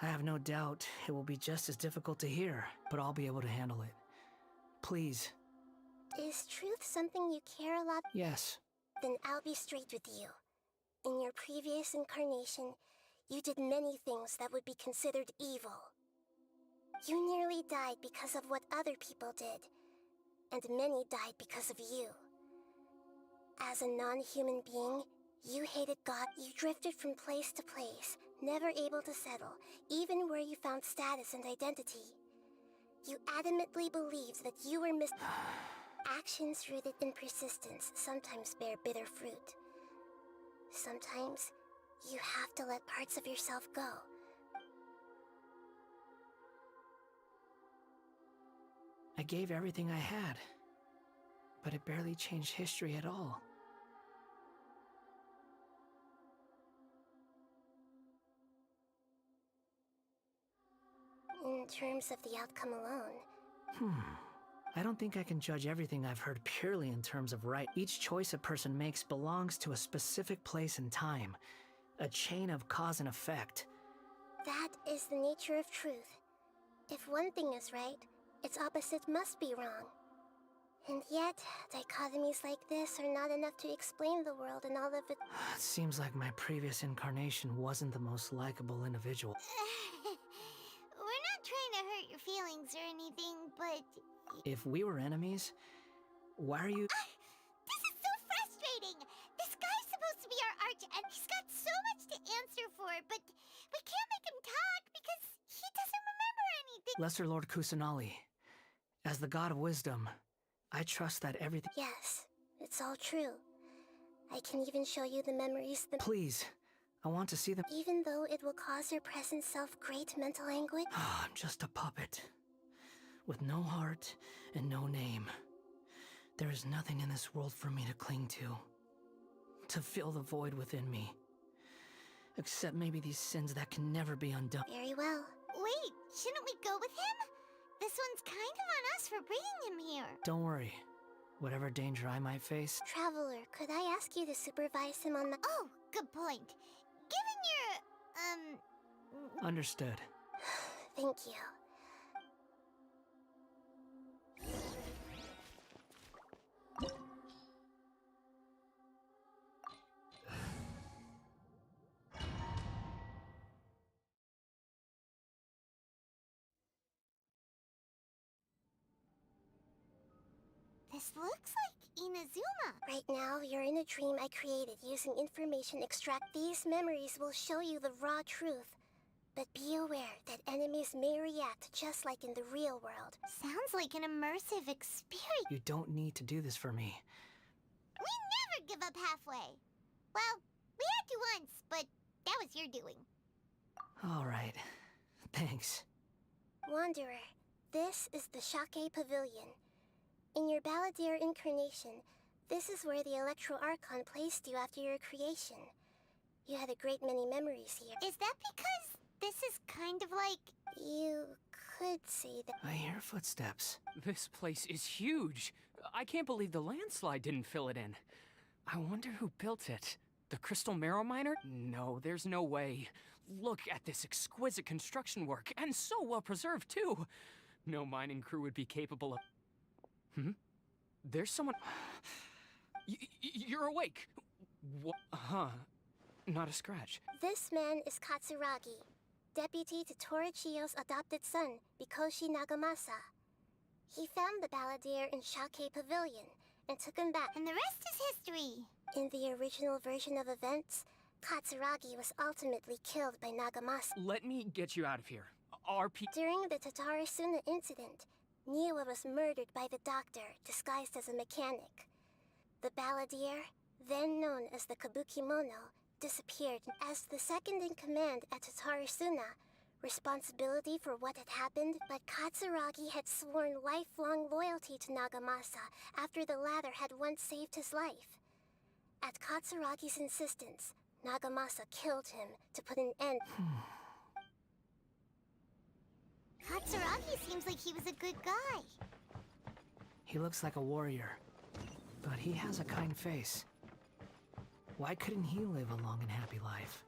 I have no doubt it will be just as difficult to hear, but I'll be able to handle it. Please. Is truth something you care a lot? Yes. Then I'll be straight with you. In your previous incarnation, you did many things that would be considered evil. You nearly died because of what other people did, and many died because of you. As a non-human being, you hated God. You drifted from place to place, never able to settle, even where you found status and identity. You adamantly believed that you were Actions rooted in persistence sometimes bear bitter fruit. Sometimes, you have to let parts of yourself go. I gave everything I had, but it barely changed history at all. In terms of the outcome alone. I don't think I can judge everything I've heard purely in terms of right. Each choice a person makes belongs to a specific place and time. A chain of cause and effect. That is the nature of truth. If one thing is right, its opposite must be wrong. And yet, dichotomies like this are not enough to explain the world and all of it. It seems like my previous incarnation wasn't the most likable individual. We're not trying to hurt your feelings or anything, but... If we were enemies, why are you... This is so frustrating! This guy's supposed to be our and he's got so much to answer for, but we can't make him talk because he doesn't remember anything. Lesser Lord Kusanali, as the god of wisdom, I trust that everything... Yes, it's all true. I can even show you the memories Please, I want to see them. Even though it will cause your present self great mental anguish? I'm just a puppet, with no heart and no name. There is nothing in this world for me to cling to fill the void within me. Except maybe these sins that can never be undone. Very well. Wait, shouldn't we go with him? This one's kind of on us for bringing him here. Don't worry. Whatever danger I might face... Traveler, could I ask you to supervise him on the... Oh, good point. Given your, Understood. Thank you. This looks like Inazuma. Right now, you're in a dream I created using information extract. These memories will show you the raw truth. But be aware that enemies may react just like in the real world. Sounds like an immersive experience. You don't need to do this for me. We never give up halfway. Well, we had to once, but that was your doing. All right. Thanks. Wanderer, this is the Shake Pavilion. In your Balladeer incarnation, this is where the Electro Archon placed you after your creation. You had a great many memories here. Is that because this is kind of like... You could say that... I hear footsteps. This place is huge. I can't believe the landslide didn't fill it in. I wonder who built it. The Crystal Marrow Miner? No, there's no way. Look at this exquisite construction work, and so well preserved, too. No mining crew would be capable of... There's someone... You're awake. Huh. Not a scratch. This man is Katsuragi, deputy to Torichio's adopted son, Mikoshi Nagamasa. He found the Balladeer in Shake Pavilion and took him back. And the rest is history. In the original version of events, Katsuragi was ultimately killed by Nagamasa. Let me get you out of here. During the Tatarasuna incident, Niwa was murdered by the doctor, disguised as a mechanic. The Balladeer, then known as the Kabukimono, disappeared. As the second-in-command at Tatarasuna, responsibility for what had happened, but Katsuragi had sworn lifelong loyalty to Nagamasa after the latter had once saved his life. At Katsuragi's insistence, Nagamasa killed him to put an end. Katsuragi seems like he was a good guy. He looks like a warrior, but he has a kind face. Why couldn't he live a long and happy life?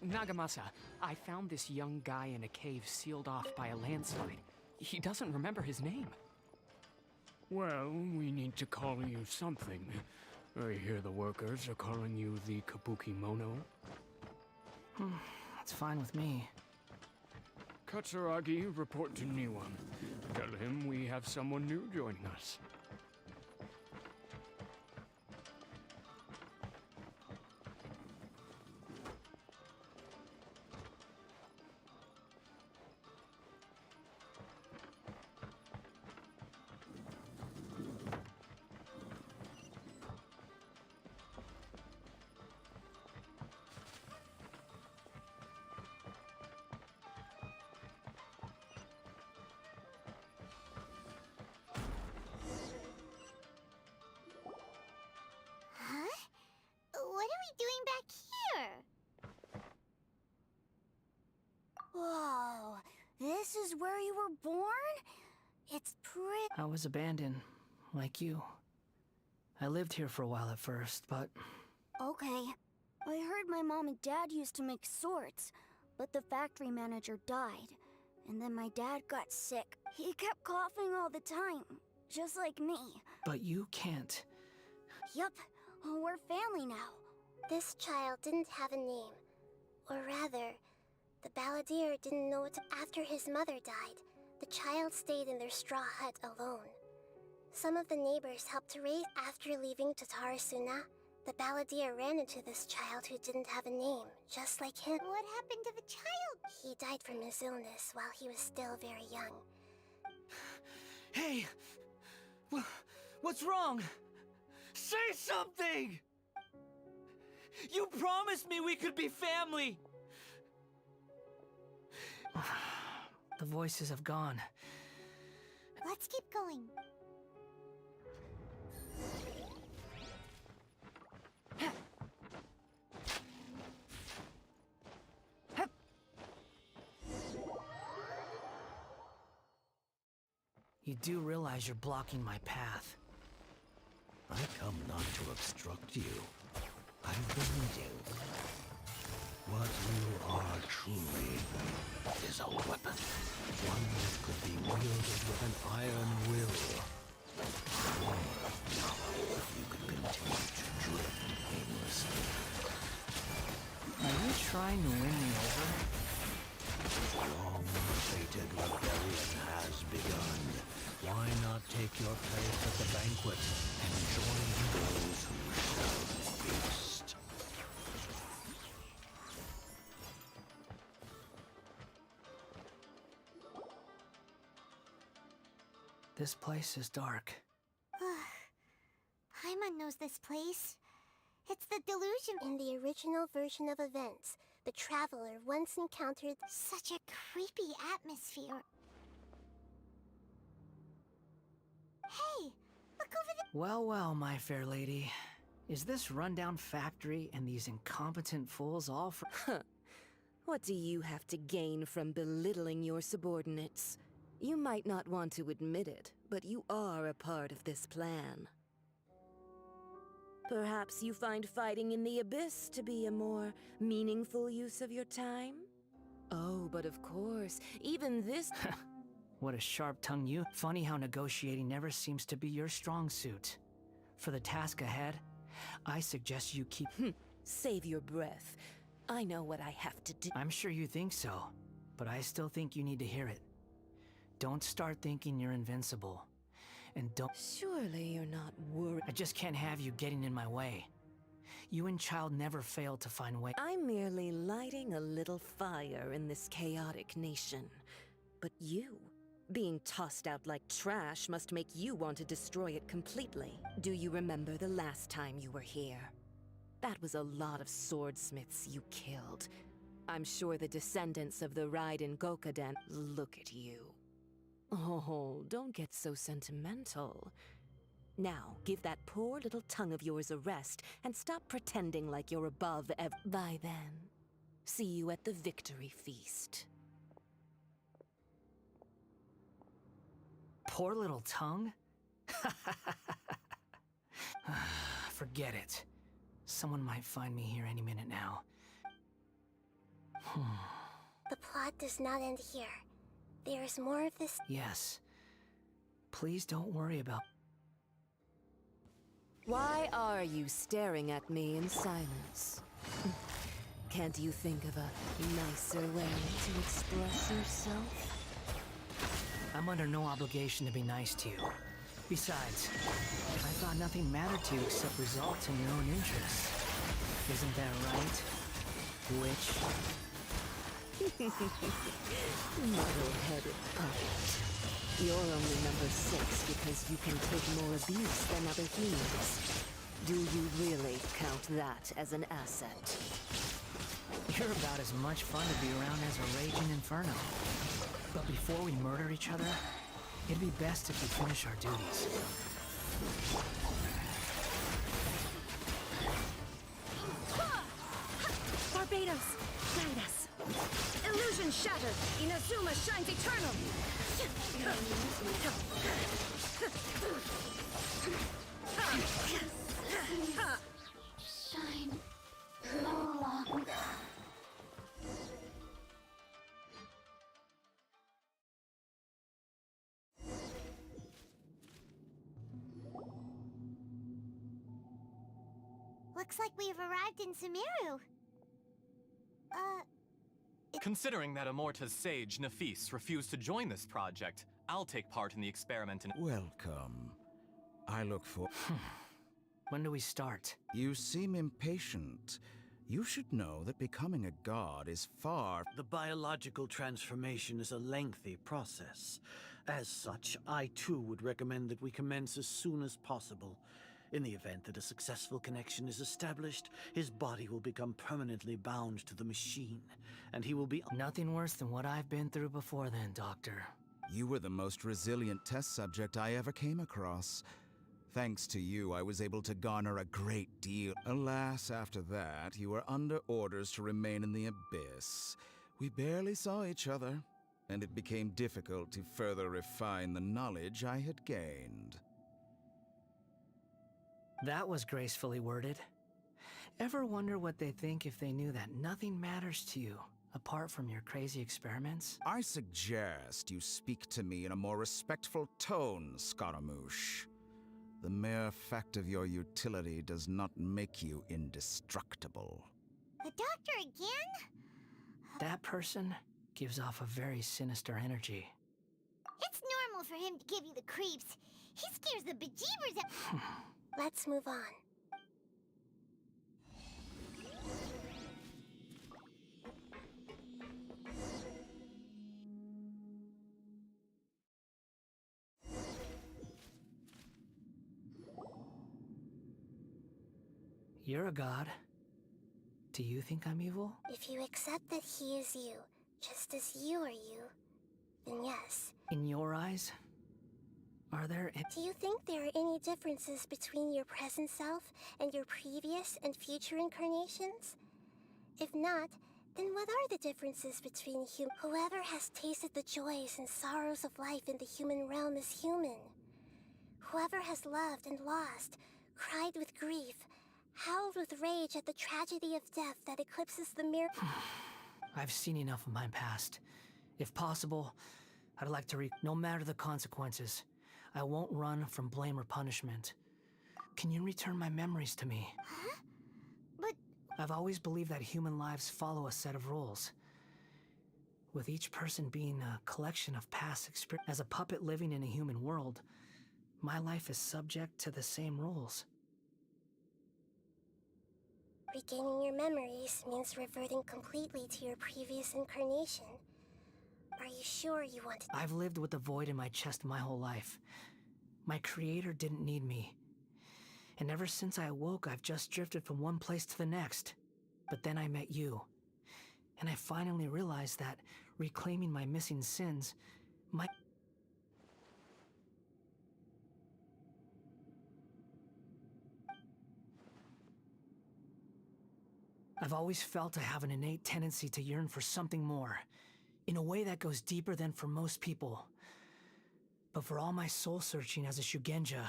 Nagamasa, I found this young guy in a cave sealed off by a landslide. He doesn't remember his name. Well, we need to call you something. I hear the workers are calling you the Kabukimono. That's fine with me. Katsuragi, report to Niwa. Tell him we have someone new joining us. What are we doing back here? Whoa, this is where you were born? It's pretty... I was abandoned, like you. I lived here for a while at first, but... Okay. I heard my mom and dad used to make swords, but the factory manager died. And then my dad got sick. He kept coughing all the time, just like me. But you can't. Yup, we're family now. This child didn't have a name. Or rather, the Balladeer didn't know it. After his mother died, the child stayed in their straw hut alone. Some of the neighbors helped to raise. After leaving Tatarasuna, the Balladeer ran into this child who didn't have a name, just like him. What happened to the child? He died from his illness while he was still very young. Hey! What's wrong? Say something! You promised me we could be family! The voices have gone. Let's keep going. You do realize you're blocking my path. I come not to obstruct you. I've been waiting. What you are truly is a weapon. One that could be wielded with an iron will. Or you could continue to drift aimlessly. Are you trying to win me over? Long-fated rebellion has take your place at the banquet and join those who shall feast. This place is dark. Paimon knows this place. It's the delusion. In the original version of events, the Traveler once encountered Such a creepy atmosphere. Hey, look over there. Well, well, my fair lady. Is this rundown factory and these incompetent fools all for— Huh. What do you have to gain from belittling your subordinates? You might not want to admit it, but you are a part of this plan. Perhaps you find fighting in the Abyss to be a more meaningful use of your time? Oh, but of course, even this— What a sharp tongue you— Funny how negotiating never seems to be your strong suit. For the task ahead, I suggest you keep— Save your breath. I know what I have to do. I'm sure you think so, but I still think you need to hear it. Don't start thinking you're invincible. And don't— Surely you're not worried. I just can't have you getting in my way. You and Child never fail to find way— I'm merely lighting a little fire in this chaotic nation. But you, being tossed out like trash, must make you want to destroy it completely. Do you remember the last time you were here? That was a lot of swordsmiths you killed. I'm sure the descendants of the Raiden Gokaden— Look at you. Oh, don't get so sentimental. Now, give that poor little tongue of yours a rest and stop pretending like you're above By then, see you at the victory feast. Poor little tongue? Forget it. Someone might find me here any minute now. The plot does not end here. There is more of this. Yes. Please don't worry about— Why are you staring at me in silence? Can't you think of a nicer way to express yourself? I'm under no obligation to be nice to you. Besides, I thought nothing mattered to you except results in your own interests. Isn't that right, witch? Muddle-headed puppet. You're only number 6 because you can take more abuse than other humans. Do you really count that as an asset? You're about as much fun to be around as a raging inferno. But before we murder each other, it'd be best if we finish our duties. Barbados, guide us. Illusion shattered. Inazuma shines eternal. Shine no longer. Looks like we've arrived in Sumeru. Considering that Amorta's sage, Nafis, refused to join this project, I'll take part in the experiment and— Welcome. I look for— When do we start? You seem impatient. You should know that becoming a god is far— The biological transformation is a lengthy process. As such, I too would recommend that we commence as soon as possible. In the event that a successful connection is established, his body will become permanently bound to the machine, and he will be— Nothing worse than what I've been through before then, Doctor. You were the most resilient test subject I ever came across. Thanks to you, I was able to garner a great deal. Alas, after that, you were under orders to remain in the Abyss. We barely saw each other, and it became difficult to further refine the knowledge I had gained. That was gracefully worded. Ever wonder what they think if they knew that nothing matters to you, apart from your crazy experiments? I suggest you speak to me in a more respectful tone, Scaramouche. The mere fact of your utility does not make you indestructible. The doctor again? That person gives off a very sinister energy. It's normal for him to give you the creeps. He scares the bejeebers out. Let's move on. You're a god. Do you think I'm evil? If you accept that he is you, just as you are you, then yes. In your eyes? Are there any... Do you think there are any differences between your present self and your previous and future incarnations? If not, then what are the differences between whoever has tasted the joys and sorrows of life in the human realm is human. Whoever has loved and lost, cried with grief, howled with rage at the tragedy of death that eclipses the mere... I've seen enough of my past. If possible, I'd like to no matter the consequences, I won't run from blame or punishment. Can you return my memories to me? Huh? But... I've always believed that human lives follow a set of rules. With each person being a collection of past experiences. As a puppet living in a human world, my life is subject to the same rules. Regaining your memories means reverting completely to your previous incarnation. Are you sure you want to... I've lived with the void in my chest my whole life. My creator didn't need me. And ever since I awoke, I've just drifted from one place to the next. But then I met you. And I finally realized that reclaiming my missing sins might... I've always felt I have an innate tendency to yearn for something more, in a way that goes deeper than for most people. But for all my soul-searching as a Shugenja,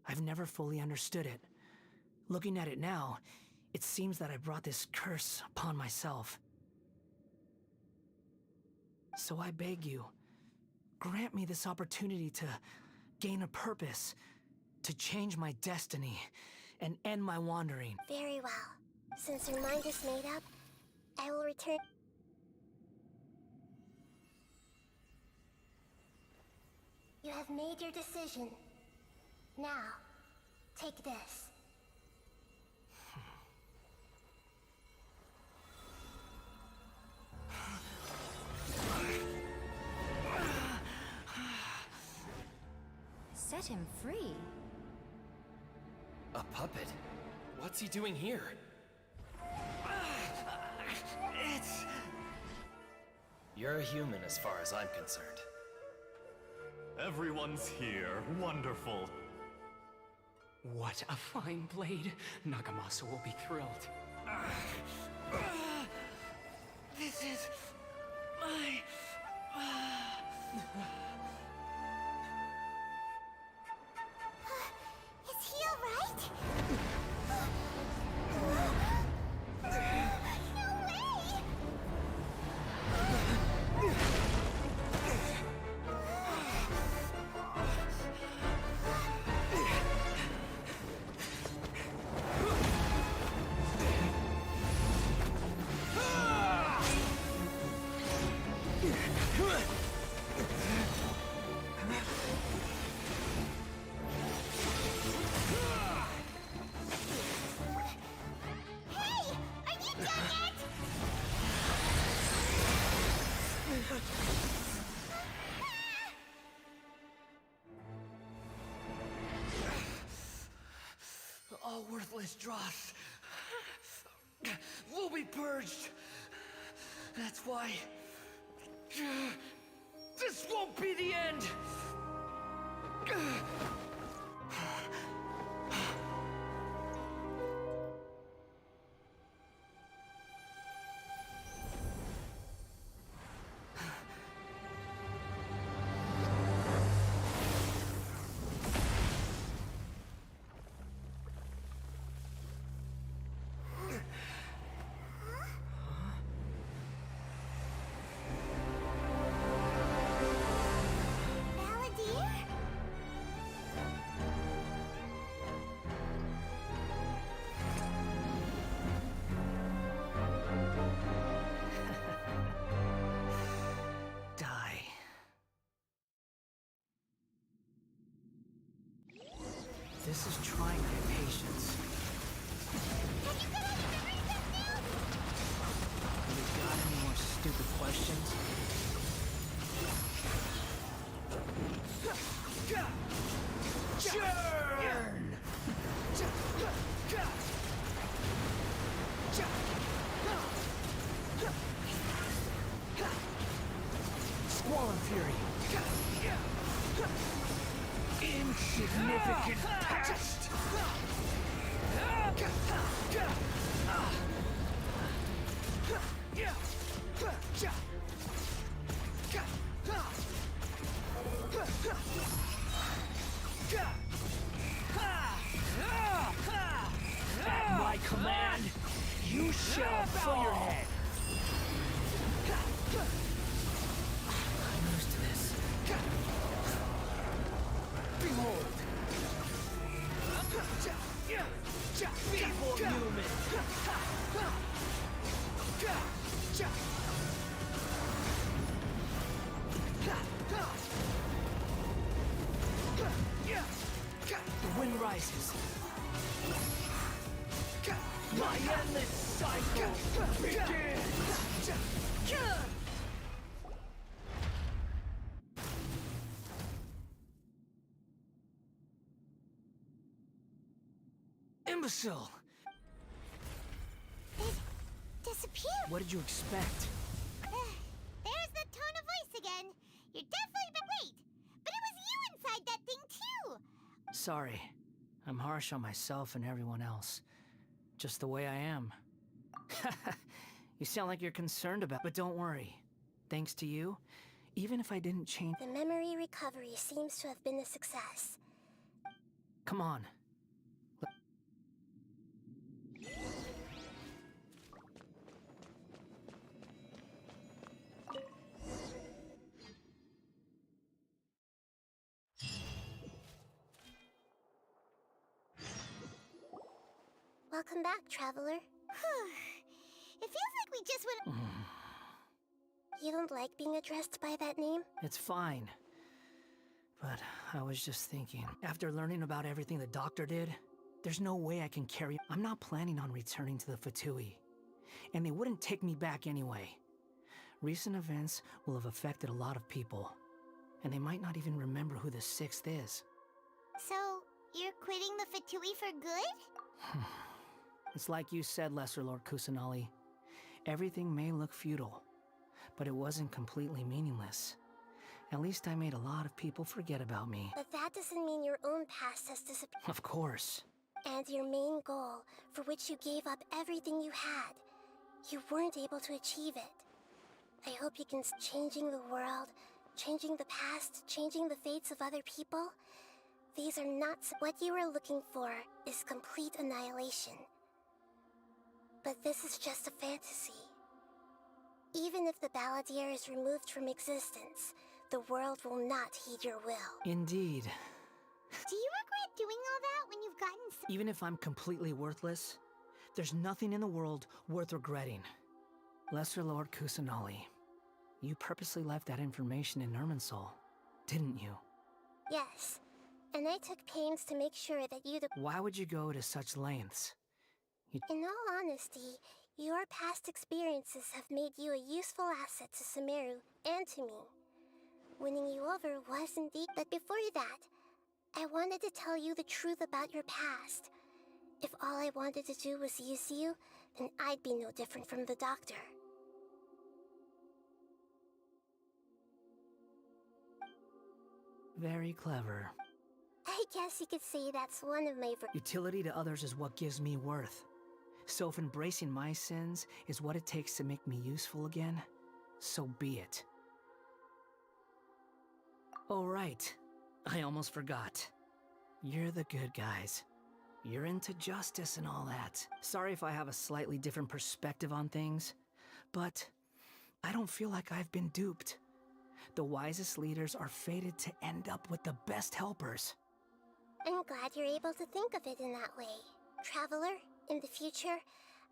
I've never fully understood it. Looking at it now, it seems that I brought this curse upon myself. So I beg you, grant me this opportunity to gain a purpose, to change my destiny, and end my wandering. Very well. Since your mind is made up, I will return... You have made your decision. Now, take this. Set him free? A puppet? What's he doing here? You're a human as far as I'm concerned. Everyone's here. Wonderful. What a fine blade. Nagamasa will be thrilled. This is... my... Is he alright? No way! Hey! Are you done yet? All worthless dross will be purged. That's why this won't be the end. Balladeer? This is trying my patience. Have you got any memories of new? You got any more stupid questions? Churn! Squall and Fury. Insignificant past! At my command, you shall fall. For your head! I'm used to this. Behold! Feeble human! The wind rises. My endless cycle begins! Imbecile! It disappeared. What did you expect? There's the tone of voice again. You're definitely wait, but it was you inside that thing too. Sorry. I'm harsh on myself and everyone else. Just the way I am. You sound like you're concerned about, but don't worry. Thanks to you, even if I didn't change... The memory recovery seems to have been a success. Come on. Welcome back, Traveler. It feels like we just went. You don't like being addressed by that name? It's fine. But I was just thinking, after learning about everything the doctor did, there's no way I can carry... I'm not planning on returning to the Fatui. And they wouldn't take me back anyway. Recent events will have affected a lot of people. And they might not even remember who the 6th is. So, you're quitting the Fatui for good? It's like you said, Lesser Lord Kusanali. Everything may look futile, but it wasn't completely meaningless. At least I made a lot of people forget about me. But that doesn't mean your own past has disappeared. Of course. And your main goal, for which you gave up everything you had, you weren't able to achieve it. I hope you can changing the world, changing the past, changing the fates of other people. These are not what you were looking for is complete annihilation. But this is just a fantasy. Even if the Balladeer is removed from existence, the world will not heed your will. Indeed. Do you regret doing all that when you've gotten Even if I'm completely worthless, there's nothing in the world worth regretting. Lesser Lord Kusanali, you purposely left that information in Irminsul, didn't you? Yes, and I took pains to make sure that you... Why would you go to such lengths? In all honesty, your past experiences have made you a useful asset to Sumeru and to me. Winning you over was indeed... But before that, I wanted to tell you the truth about your past. If all I wanted to do was use you, then I'd be no different from the Doctor. Very clever. I guess you could say that's one of my... Utility to others is what gives me worth. So if embracing my sins is what it takes to make me useful again, so be it. Oh right, I almost forgot. You're the good guys. You're into justice and all that. Sorry if I have a slightly different perspective on things, but I don't feel like I've been duped. The wisest leaders are fated to end up with the best helpers. I'm glad you're able to think of it in that way. Traveler, in the future,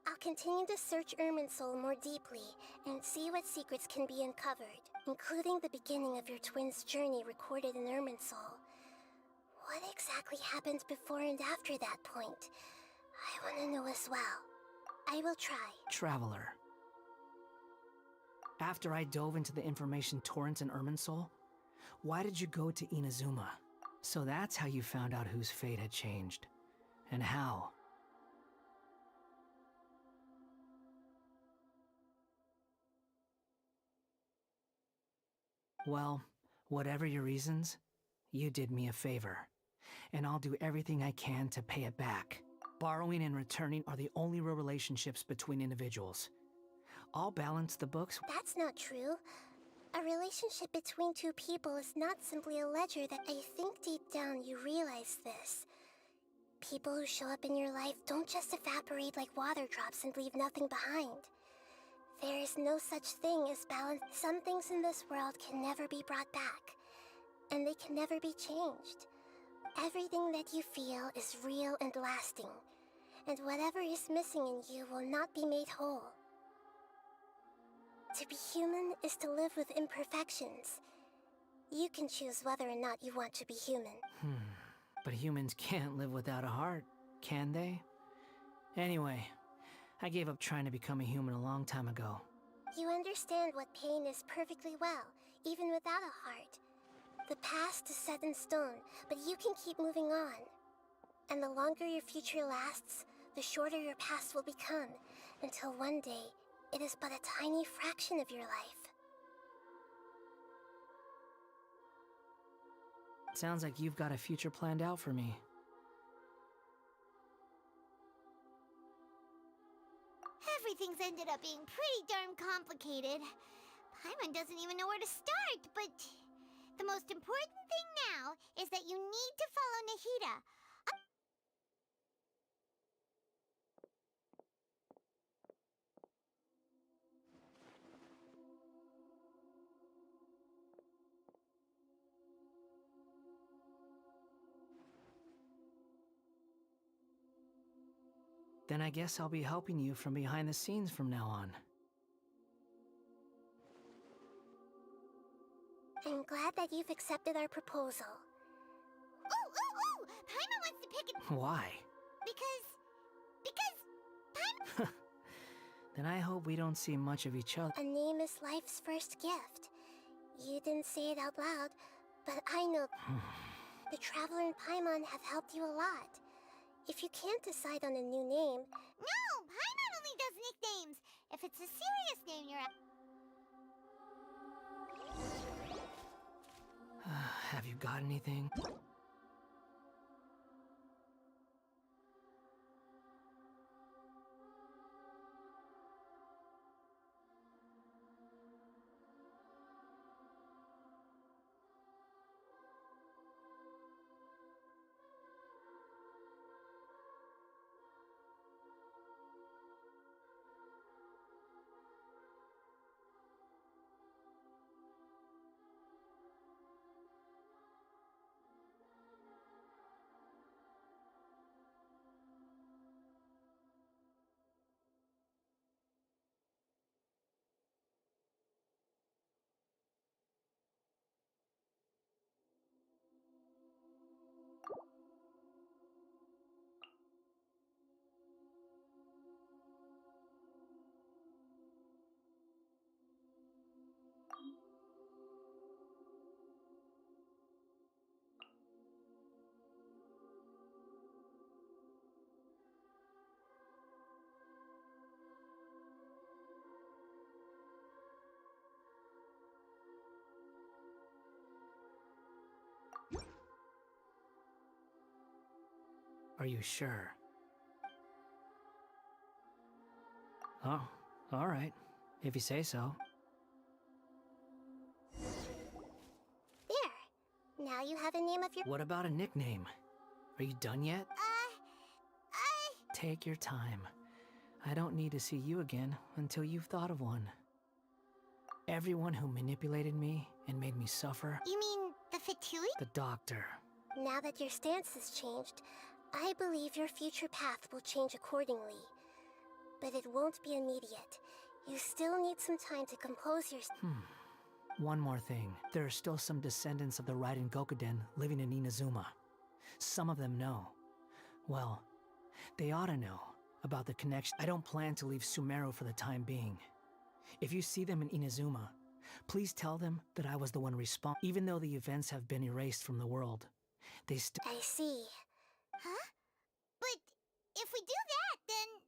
I'll continue to search Irminsul more deeply and see what secrets can be uncovered, including the beginning of your twins' journey recorded in Irminsul. What exactly happened before and after that point? I want to know as well. I will try. Traveler. After I dove into the information torrents in Irminsul, why did you go to Inazuma? So that's how you found out whose fate had changed. And how. Well, whatever your reasons, you did me a favor. And I'll do everything I can to pay it back. Borrowing and returning are the only real relationships between individuals. I'll balance the books. That's not true. A relationship between two people is not simply a ledger that I think deep down you realize this. People who show up in your life don't just evaporate like water drops and leave nothing behind. There is no such thing as balance. Some things in this world can never be brought back, and they can never be changed. Everything that you feel is real and lasting, and whatever is missing in you will not be made whole. To be human is to live with imperfections. You can choose whether or not you want to be human. But humans can't live without a heart, can they? Anyway, I gave up trying to become a human a long time ago. You understand what pain is perfectly well, even without a heart. The past is set in stone, but you can keep moving on. And the longer your future lasts, the shorter your past will become, until one day, it is but a tiny fraction of your life. Sounds like you've got a future planned out for me. Everything's ended up being pretty darn complicated. Paimon doesn't even know where to start, but the most important thing now is that you need to follow Nahida. Then I guess I'll be helping you from behind the scenes from now on. I'm glad that you've accepted our proposal. Ooh! Paimon wants to pick it. Why? Because Paimon... Then I hope we don't see much of each other. A name is life's first gift. You didn't say it out loud, but I know the Traveler and Paimon have helped you a lot. If you can't decide on a new name... No! Paimon only does nicknames! If it's a serious name you're... Have you got anything? Are you sure? Oh, all right. If you say so. There. Now you have a name of your... What about a nickname? Are you done yet? Take your time. I don't need to see you again until you've thought of one. Everyone who manipulated me and made me suffer... You mean the Fatui? The doctor. Now that your stance has changed, I believe your future path will change accordingly. But it won't be immediate. You still need some time to compose your... One more thing. There are still some descendants of the Raiden Gokuden living in Inazuma. Some of them know. Well, they ought to know about the connection. I don't plan to leave Sumeru for the time being. If you see them in Inazuma, please tell them that I was the one responsible. Even though the events have been erased from the world, they still. I see. Huh? But if we do that, then...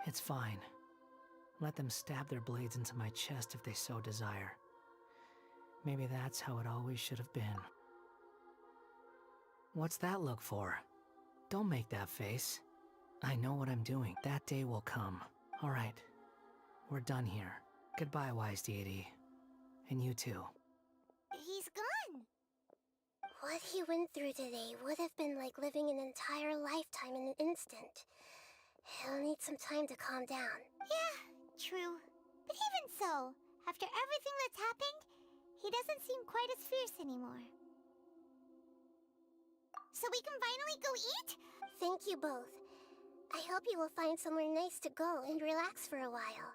It's fine. Let them stab their blades into my chest if they so desire. Maybe that's how it always should have been. What's that look for? Don't make that face. I know what I'm doing. That day will come. All right. We're done here. Goodbye, wise deity. And you too. He's gone. What he went through today would have been like living an entire lifetime in an instant. He'll need some time to calm down. Yeah, true. But even so, after everything that's happened, he doesn't seem quite as fierce anymore. So we can finally go eat? Thank you both. I hope you will find somewhere nice to go and relax for a while.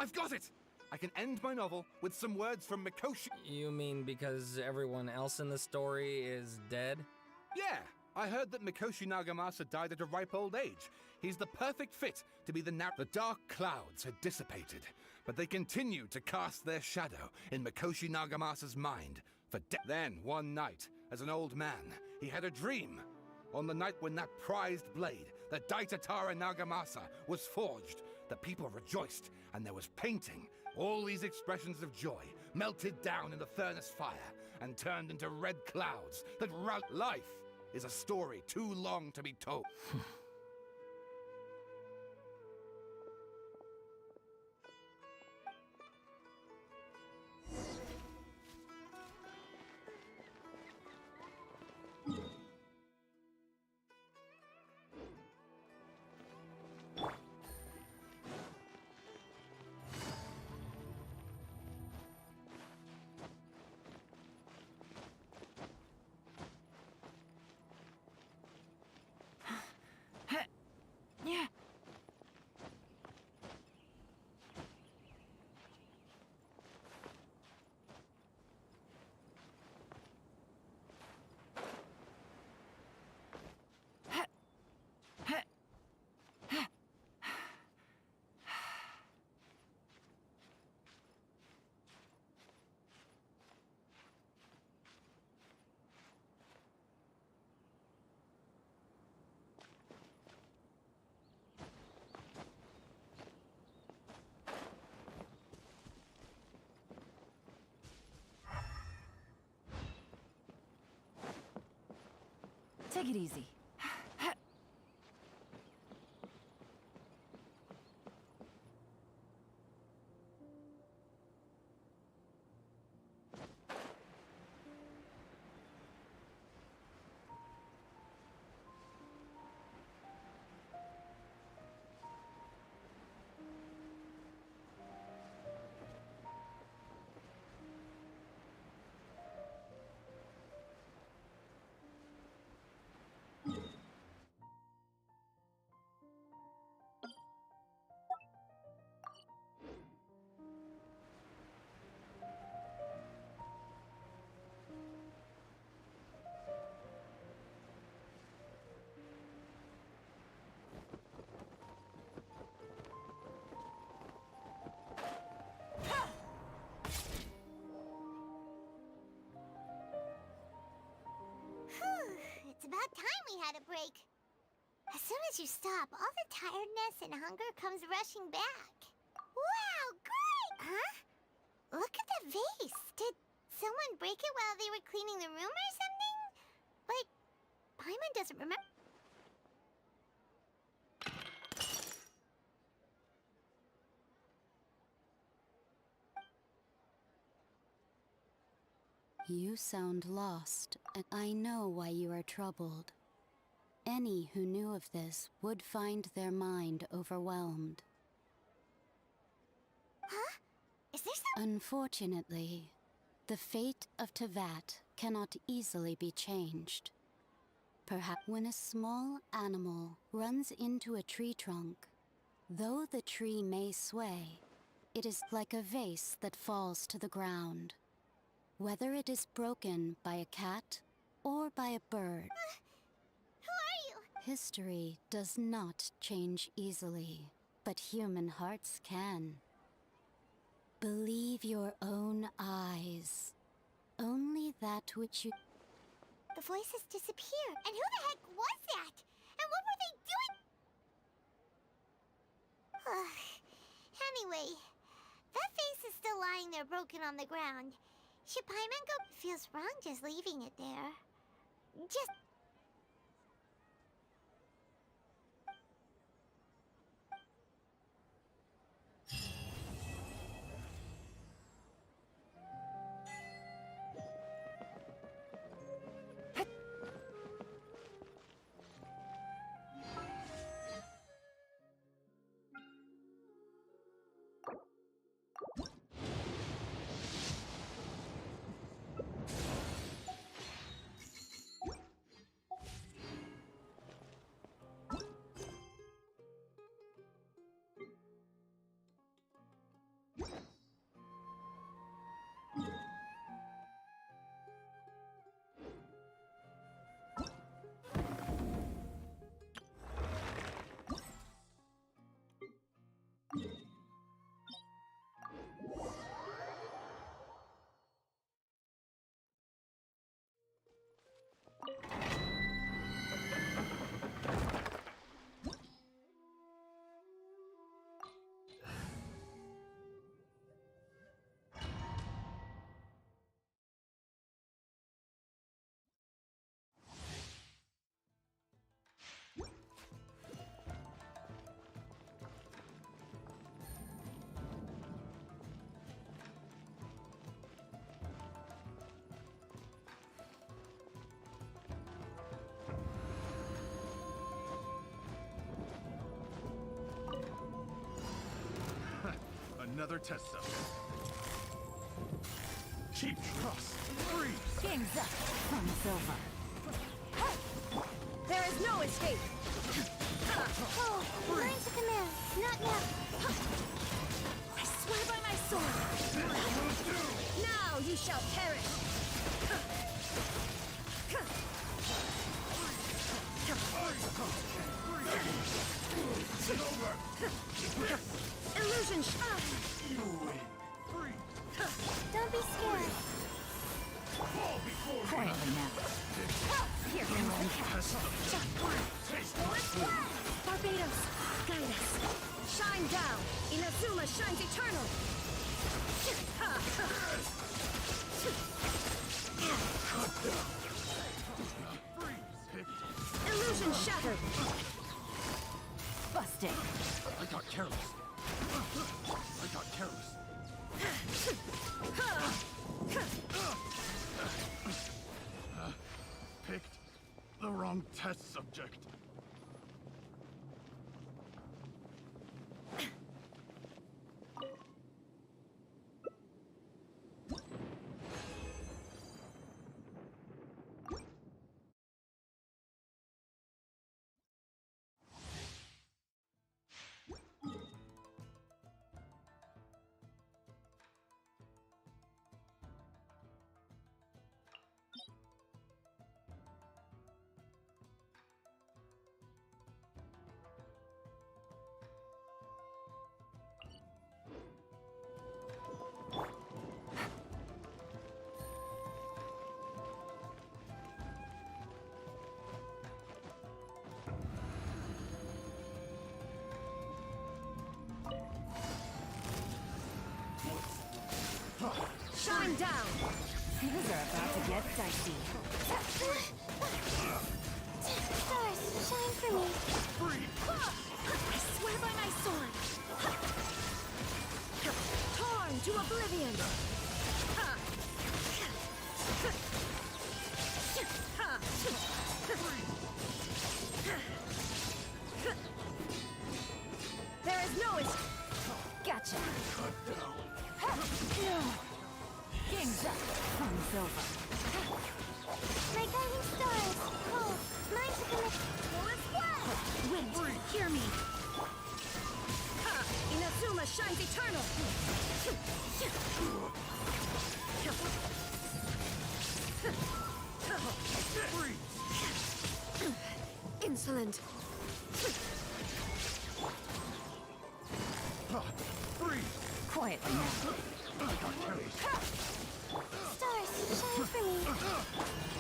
I've got it! I can end my novel with some words from Mikoshi. You mean because everyone else in the story is dead? Yeah, I heard that Mikoshi Nagamasa died at a ripe old age. He's the perfect fit to be the dark clouds had dissipated, but they continued to cast their shadow in Mikoshi Nagamasa's mind for Then, one night, as an old man, he had a dream. On the night when that prized blade, the Daitatara Nagamasa, was forged, the people rejoiced, and there was painting. All these expressions of joy melted down in the furnace fire and turned into red clouds that life is a story too long to be told. Take it easy. It's about time we had a break. As soon as you stop, all the tiredness and hunger comes rushing back. Wow, great! Huh? Look at the vase. Did someone break it while they were cleaning the room or something? But Paimon doesn't remember. You sound lost, and I know why you are troubled. Any who knew of this would find their mind overwhelmed. Huh? Is there some... Unfortunately, the fate of Tevat cannot easily be changed. Perhaps when a small animal runs into a tree trunk, though the tree may sway, it is like a vase that falls to the ground. Whether it is broken by a cat or by a bird, who are you? History does not change easily, but human hearts can. Believe your own eyes. Only that which you... The voices disappeared. And who the heck was that? And what were they doing? Anyway, that vase is still lying there broken on the ground. Should Paimon go? Feels wrong just leaving it there. Just... Another test cell. Keep trust. Freeze. Game's up. Fun's over. There is no escape. Oh, learn to command. Not now. I swear by my sword. Now you shall perish. Illusion shot. Don't be scared. Quietly now. Here, England. Barbados, guide us. Shine down. Inazuma shines eternal. test subject. Shine down! Things are about to get dicey. Stars, shine for me. I swear by my sword! Torn to oblivion! There is no escape! Gotcha! Game's up. Fun's over. My guiding stars. Cold. Mine to commit. Wind, hear me. Inazuma shines eternal. Insolent. Quietly now. Stars, shine for me.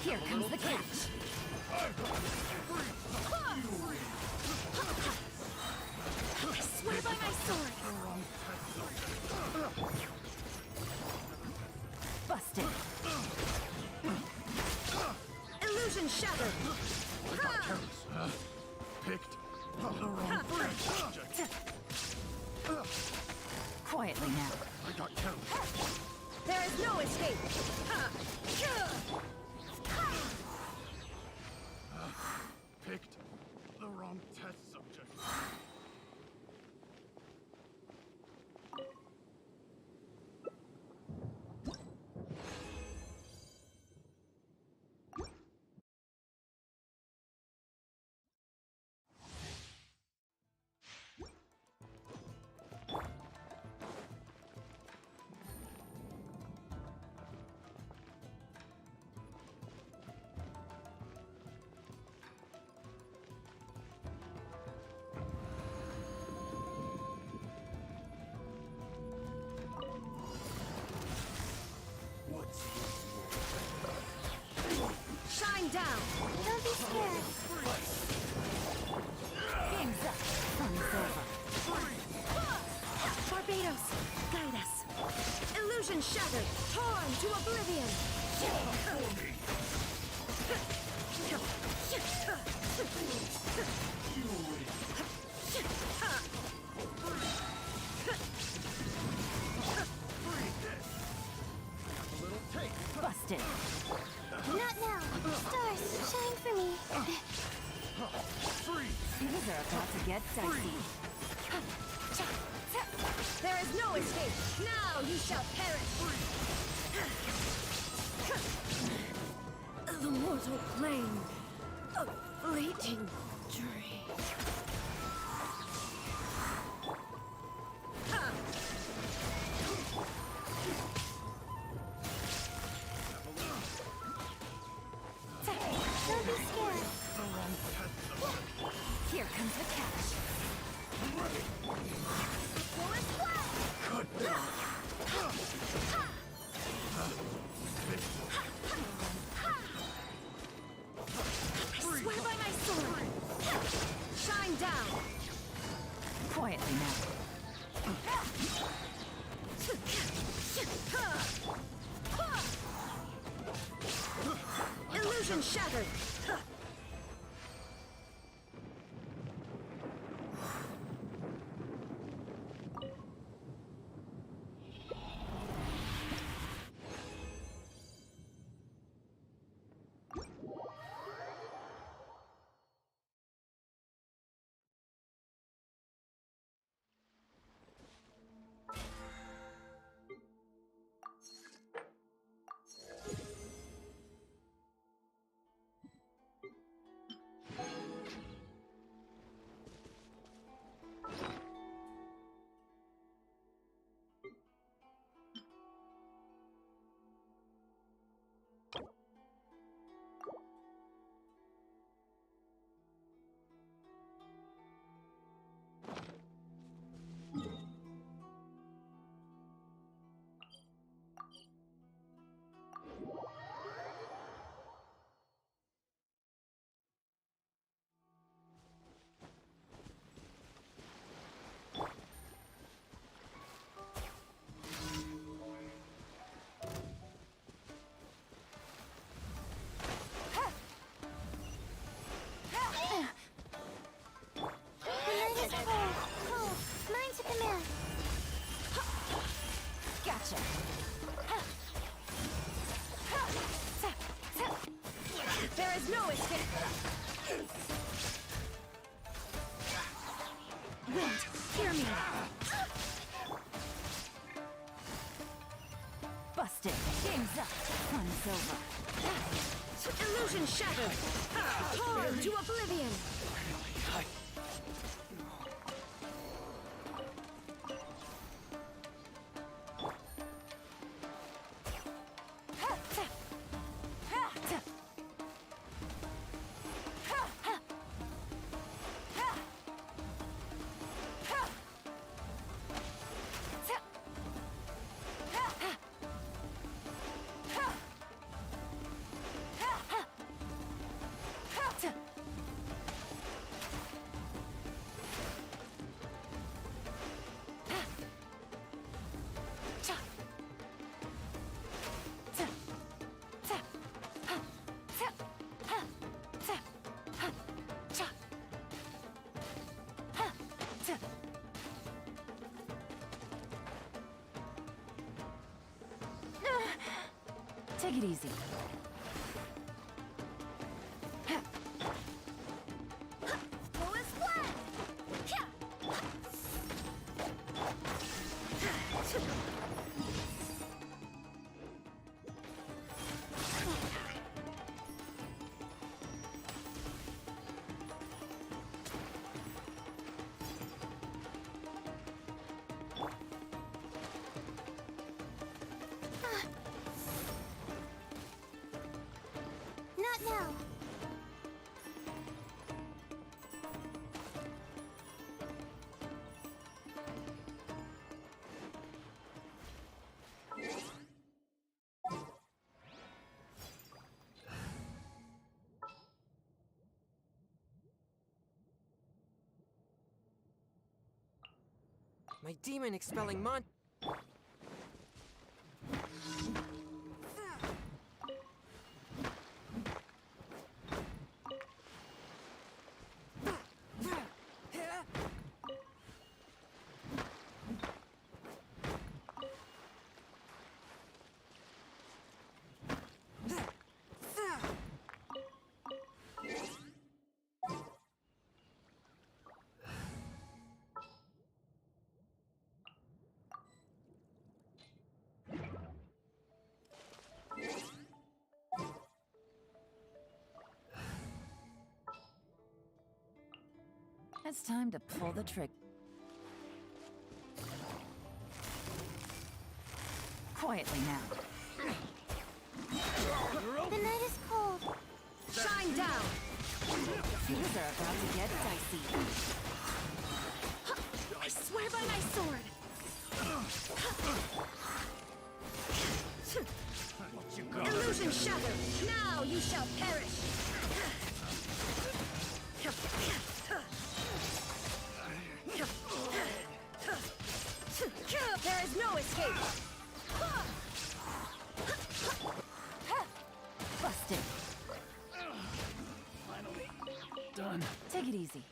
Here comes the catch. I swear by my sword. Busted. Illusion shattered. Picked the wrong subject. Quietly now. I got killed. There is no escape. Picked the wrong test subject. Shine down. Don't be scared. Game's up. Fun's over. Barbados, guide us. Illusion shattered. Torn to oblivion. Busted. Not now. Stars, shine for me. Things are about to get dicey. There is no escape. Now you shall perish. The mortal plane. A fleeting dream. Don't be scared. Here comes the catch. I swear by my sword. Shine down. Quietly now. Illusion shattered. Game's up. Fun's over. Illusion shattered. Torn to oblivion. Take it easy. Not now. My demon expelling mon. It's time to pull the trigger. Quietly now. The night is cold. Shine down! Things are about to get dicey. I swear by my sword. Illusion shattered. Now you shall perish. There is no escape! Busted. Finally done. Take it easy.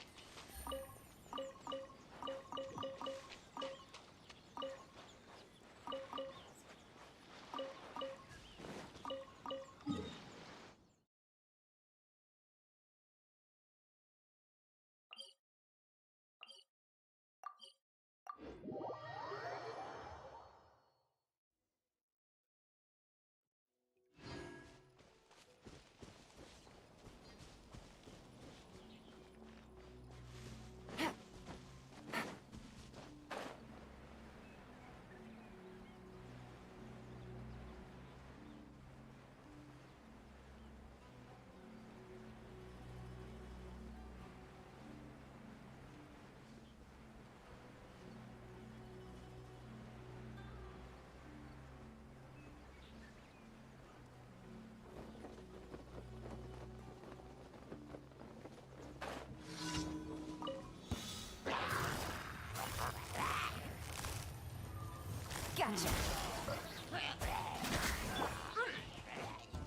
Gotcha.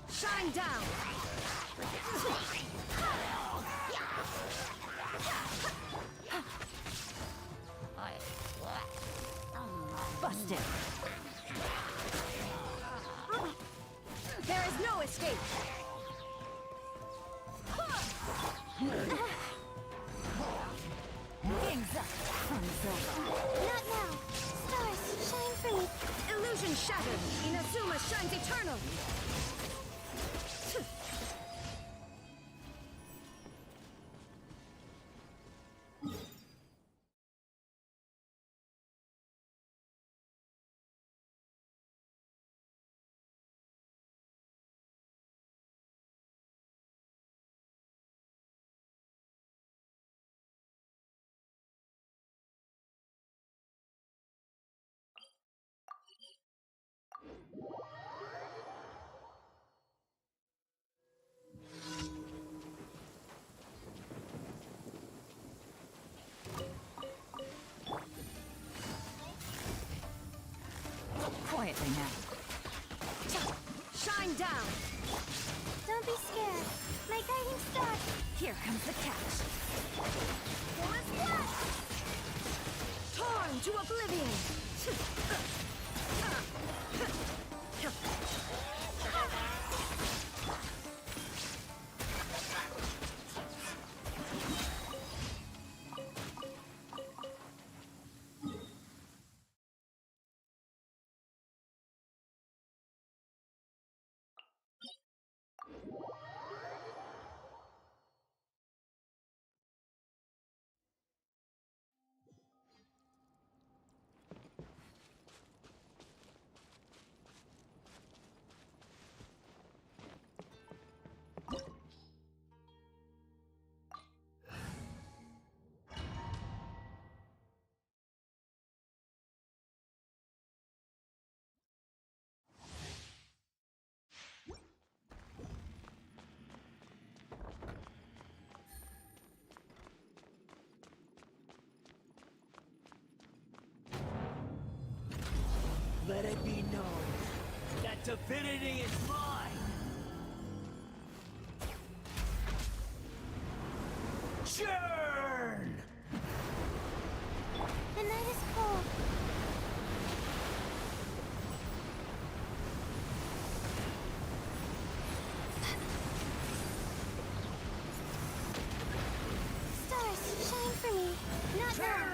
Shine down. Busted. There is no escape. Game's up. Fun's over. Not now. Stars, shine for me. Illusion Illusion shattered! Inazuma shines eternal! Quietly now. Shine down! Don't be scared. My guiding star. Here comes the catch. Torn to oblivion! Let it be known that divinity is mine! Churn! The night is cold. Stars, shine for me. Not now.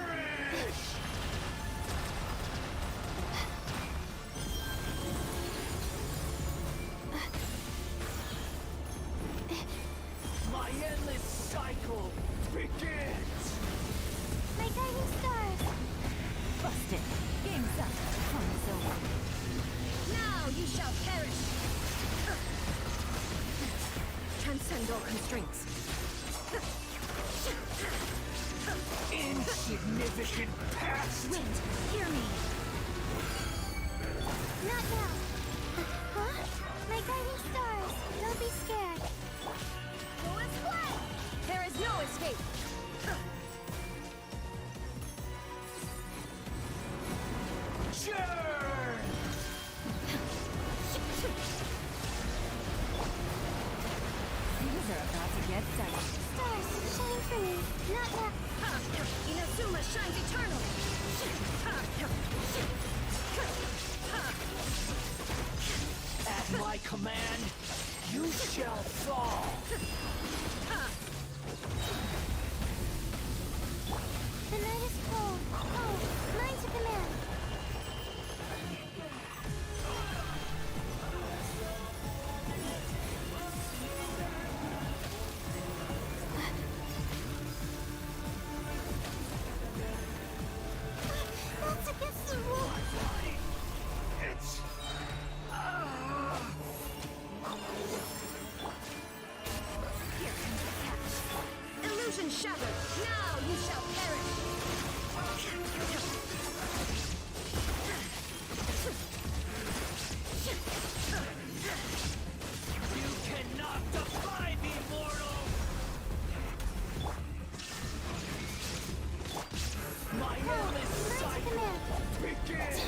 My endless cycle begins! My guiding stars. Busted. Game's up. Fun's over. Now you shall perish! Transcend all constraints. Insignificant past! Wind, hear me! Not now. Huh? My guiding stars. Don't be scared. Go and play! There is no escape! Churn! Things are about to get dicey. Stars, shine for me. Not now. Inazuma shines eternal! At my command, you shall fall! The night is cold. Oh, mine to command. That's against the rules. It's... Here comes the catch. Illusion shattered! Now you shall perish! You cannot defy me, mortal! My endless cycle begins!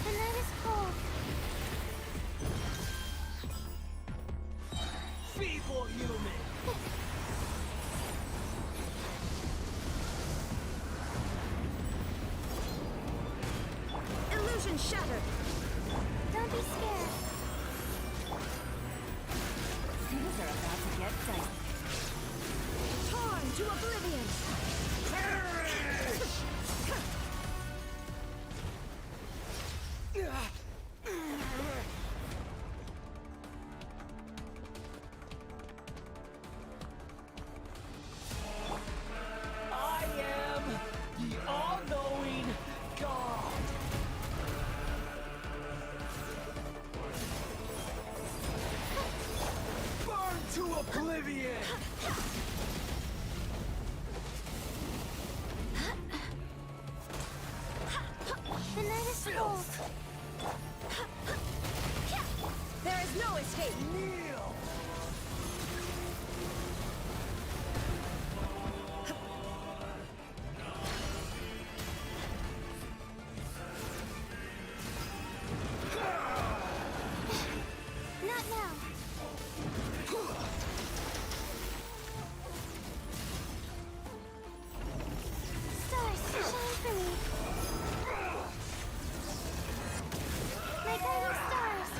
The night is cold. Feeble human! Illusion shattered! Don't be scared. Things are about to get dicey. to oblivion! I am the all-knowing God. Burn to oblivion! The night is cold. There is no escape! Kneel! Not now. Stars, shine for me. My guiding stars.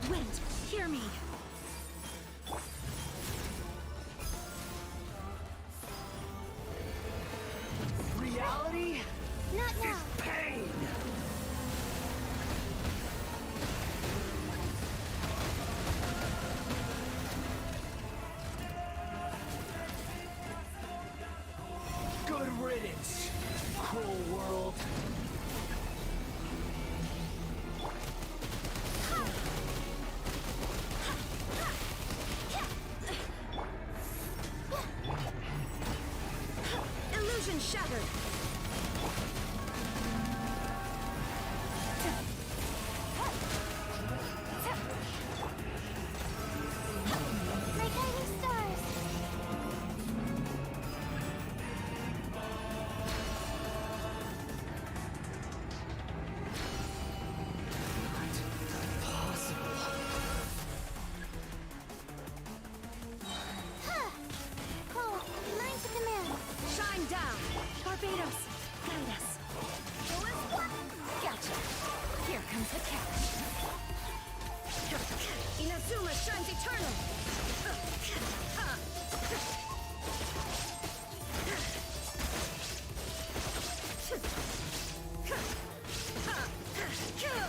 Wind, hear me! Reality Not now. is pain! Good riddance, cruel world. Illusion shattered! My guiding stars. Huh. Cold, mine to command. Shine down! Barbados, guide us! Gotcha! Here comes the catch! Inazuma shines eternal!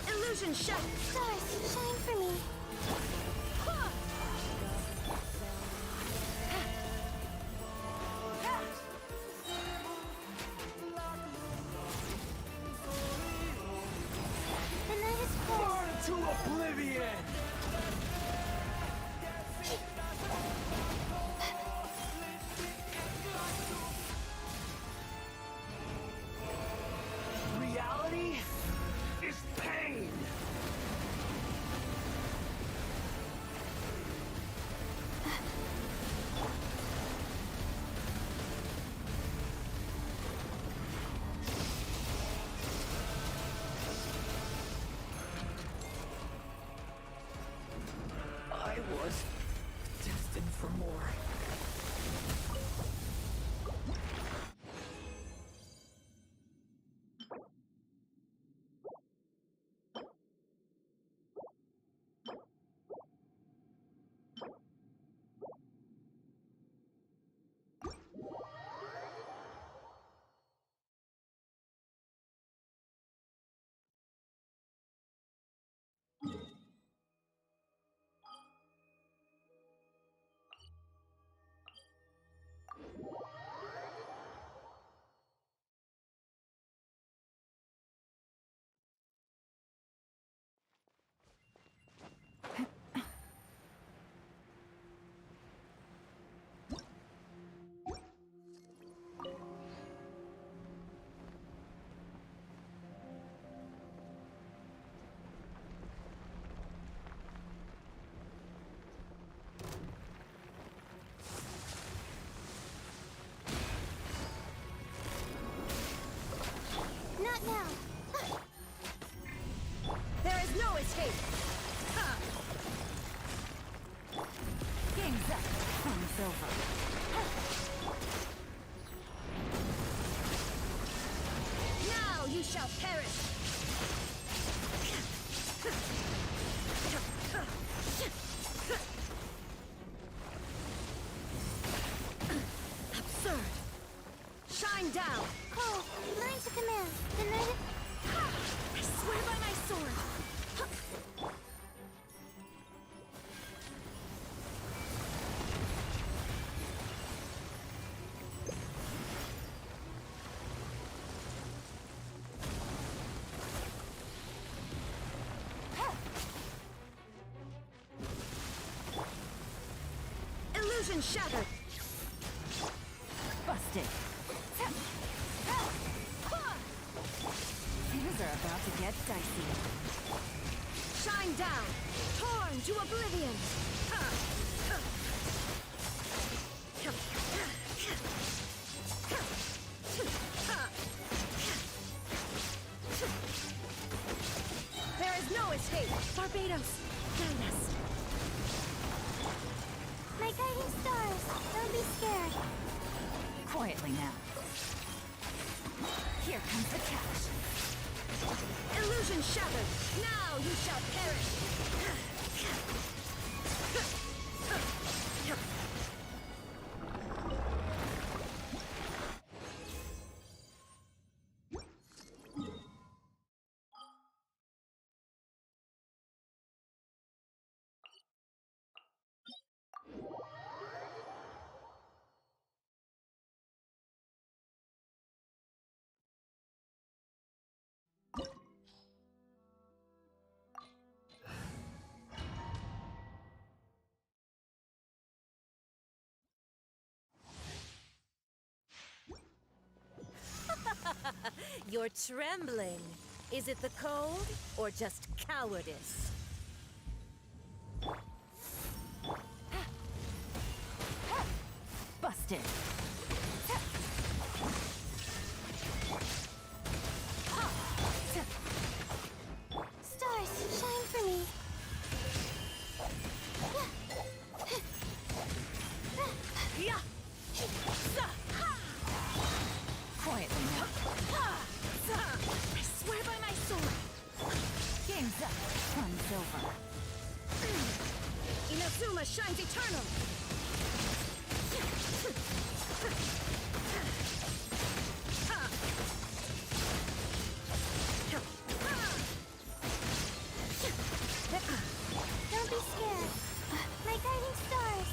Illusion shattered! Stars, shine for me. The night is cold. Burn to oblivion! Reality is pain! I was destined for more. Not now. There is no escape! Game's up. Fun's over. Now you shall perish! Shine down! Cold, learn to command. The night is... I swear by my sword! Illusion shattered! Busted. Things are about to get dicey. Shine down! Torn to oblivion! There is no escape! Barbados, guide us! My guiding stars. Don't be scared. Quietly now. Here comes the catch. Illusion shattered! Now you shall perish! You're trembling. Is it the cold or just cowardice? Busted. Stars, shine for me. Quietly now. I swear by my sword! Game's up. Fun's over. Inazuma shines eternal! Don't be scared. My guiding stars.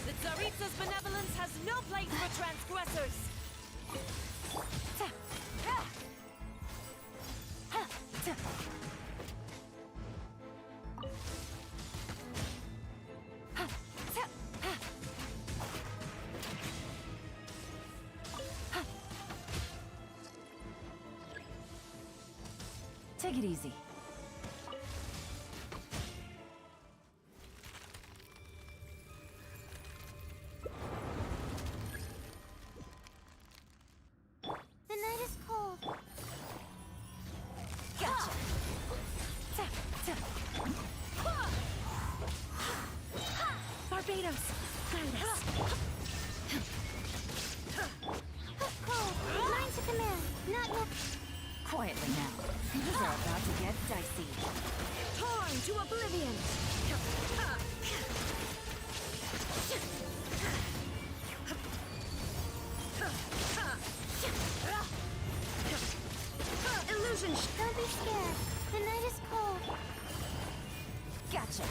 The Tsaritsa's benevolence has no place for transgressors! Take it easy. The night is cold. Gotcha. Barbados, guide us! Cold, learn to command. Not no... Quietly now. Things are about to get dicey. Torn to oblivion! Illusion Don't be scared. The night is cold. Gotcha.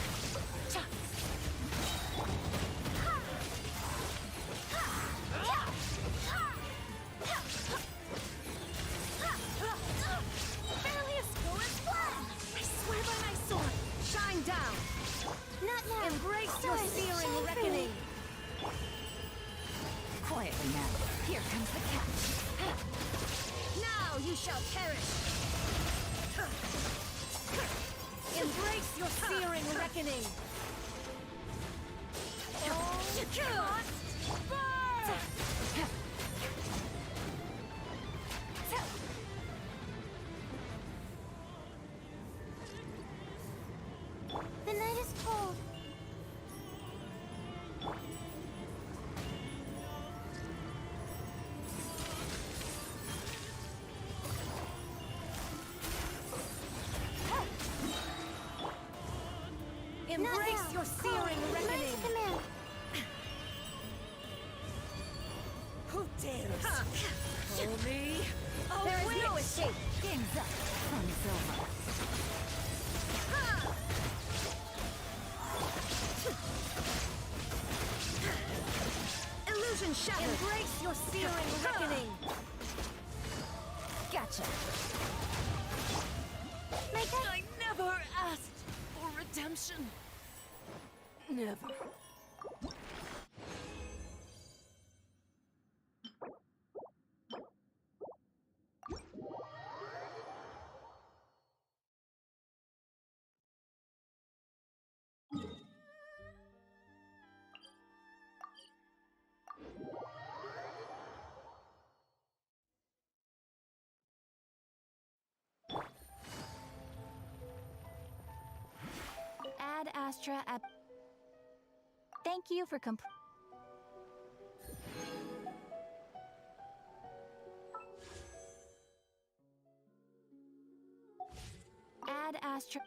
Barely a school is flat! I swear by my sword! Shine down! Not now. Embrace your Stars, searing shine for me. reckoning! Quietly now. Here comes the catch. Now you shall perish! Embrace your searing reckoning! The night is cold. Embrace now. your searing Cold, learn to reckoning! command. Who dares? Hold me. There is no escape. Game's up. Fun's over. Illusion shattered. Embrace your searing reckoning. Gotcha. I never asked for redemption. Never. Ad Astra at. Thank you for Ad Astra.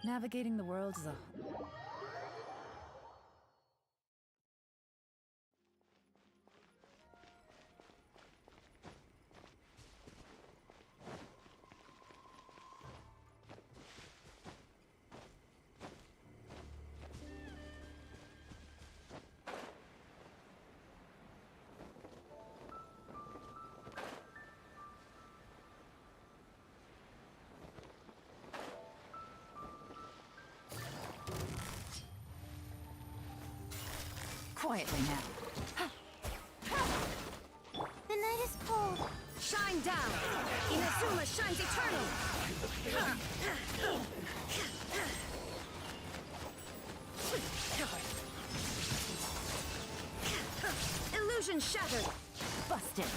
Navigating the world is a... Quietly now. The night is cold. Shine down! Inazuma shines eternal! Illusion shattered! Busted.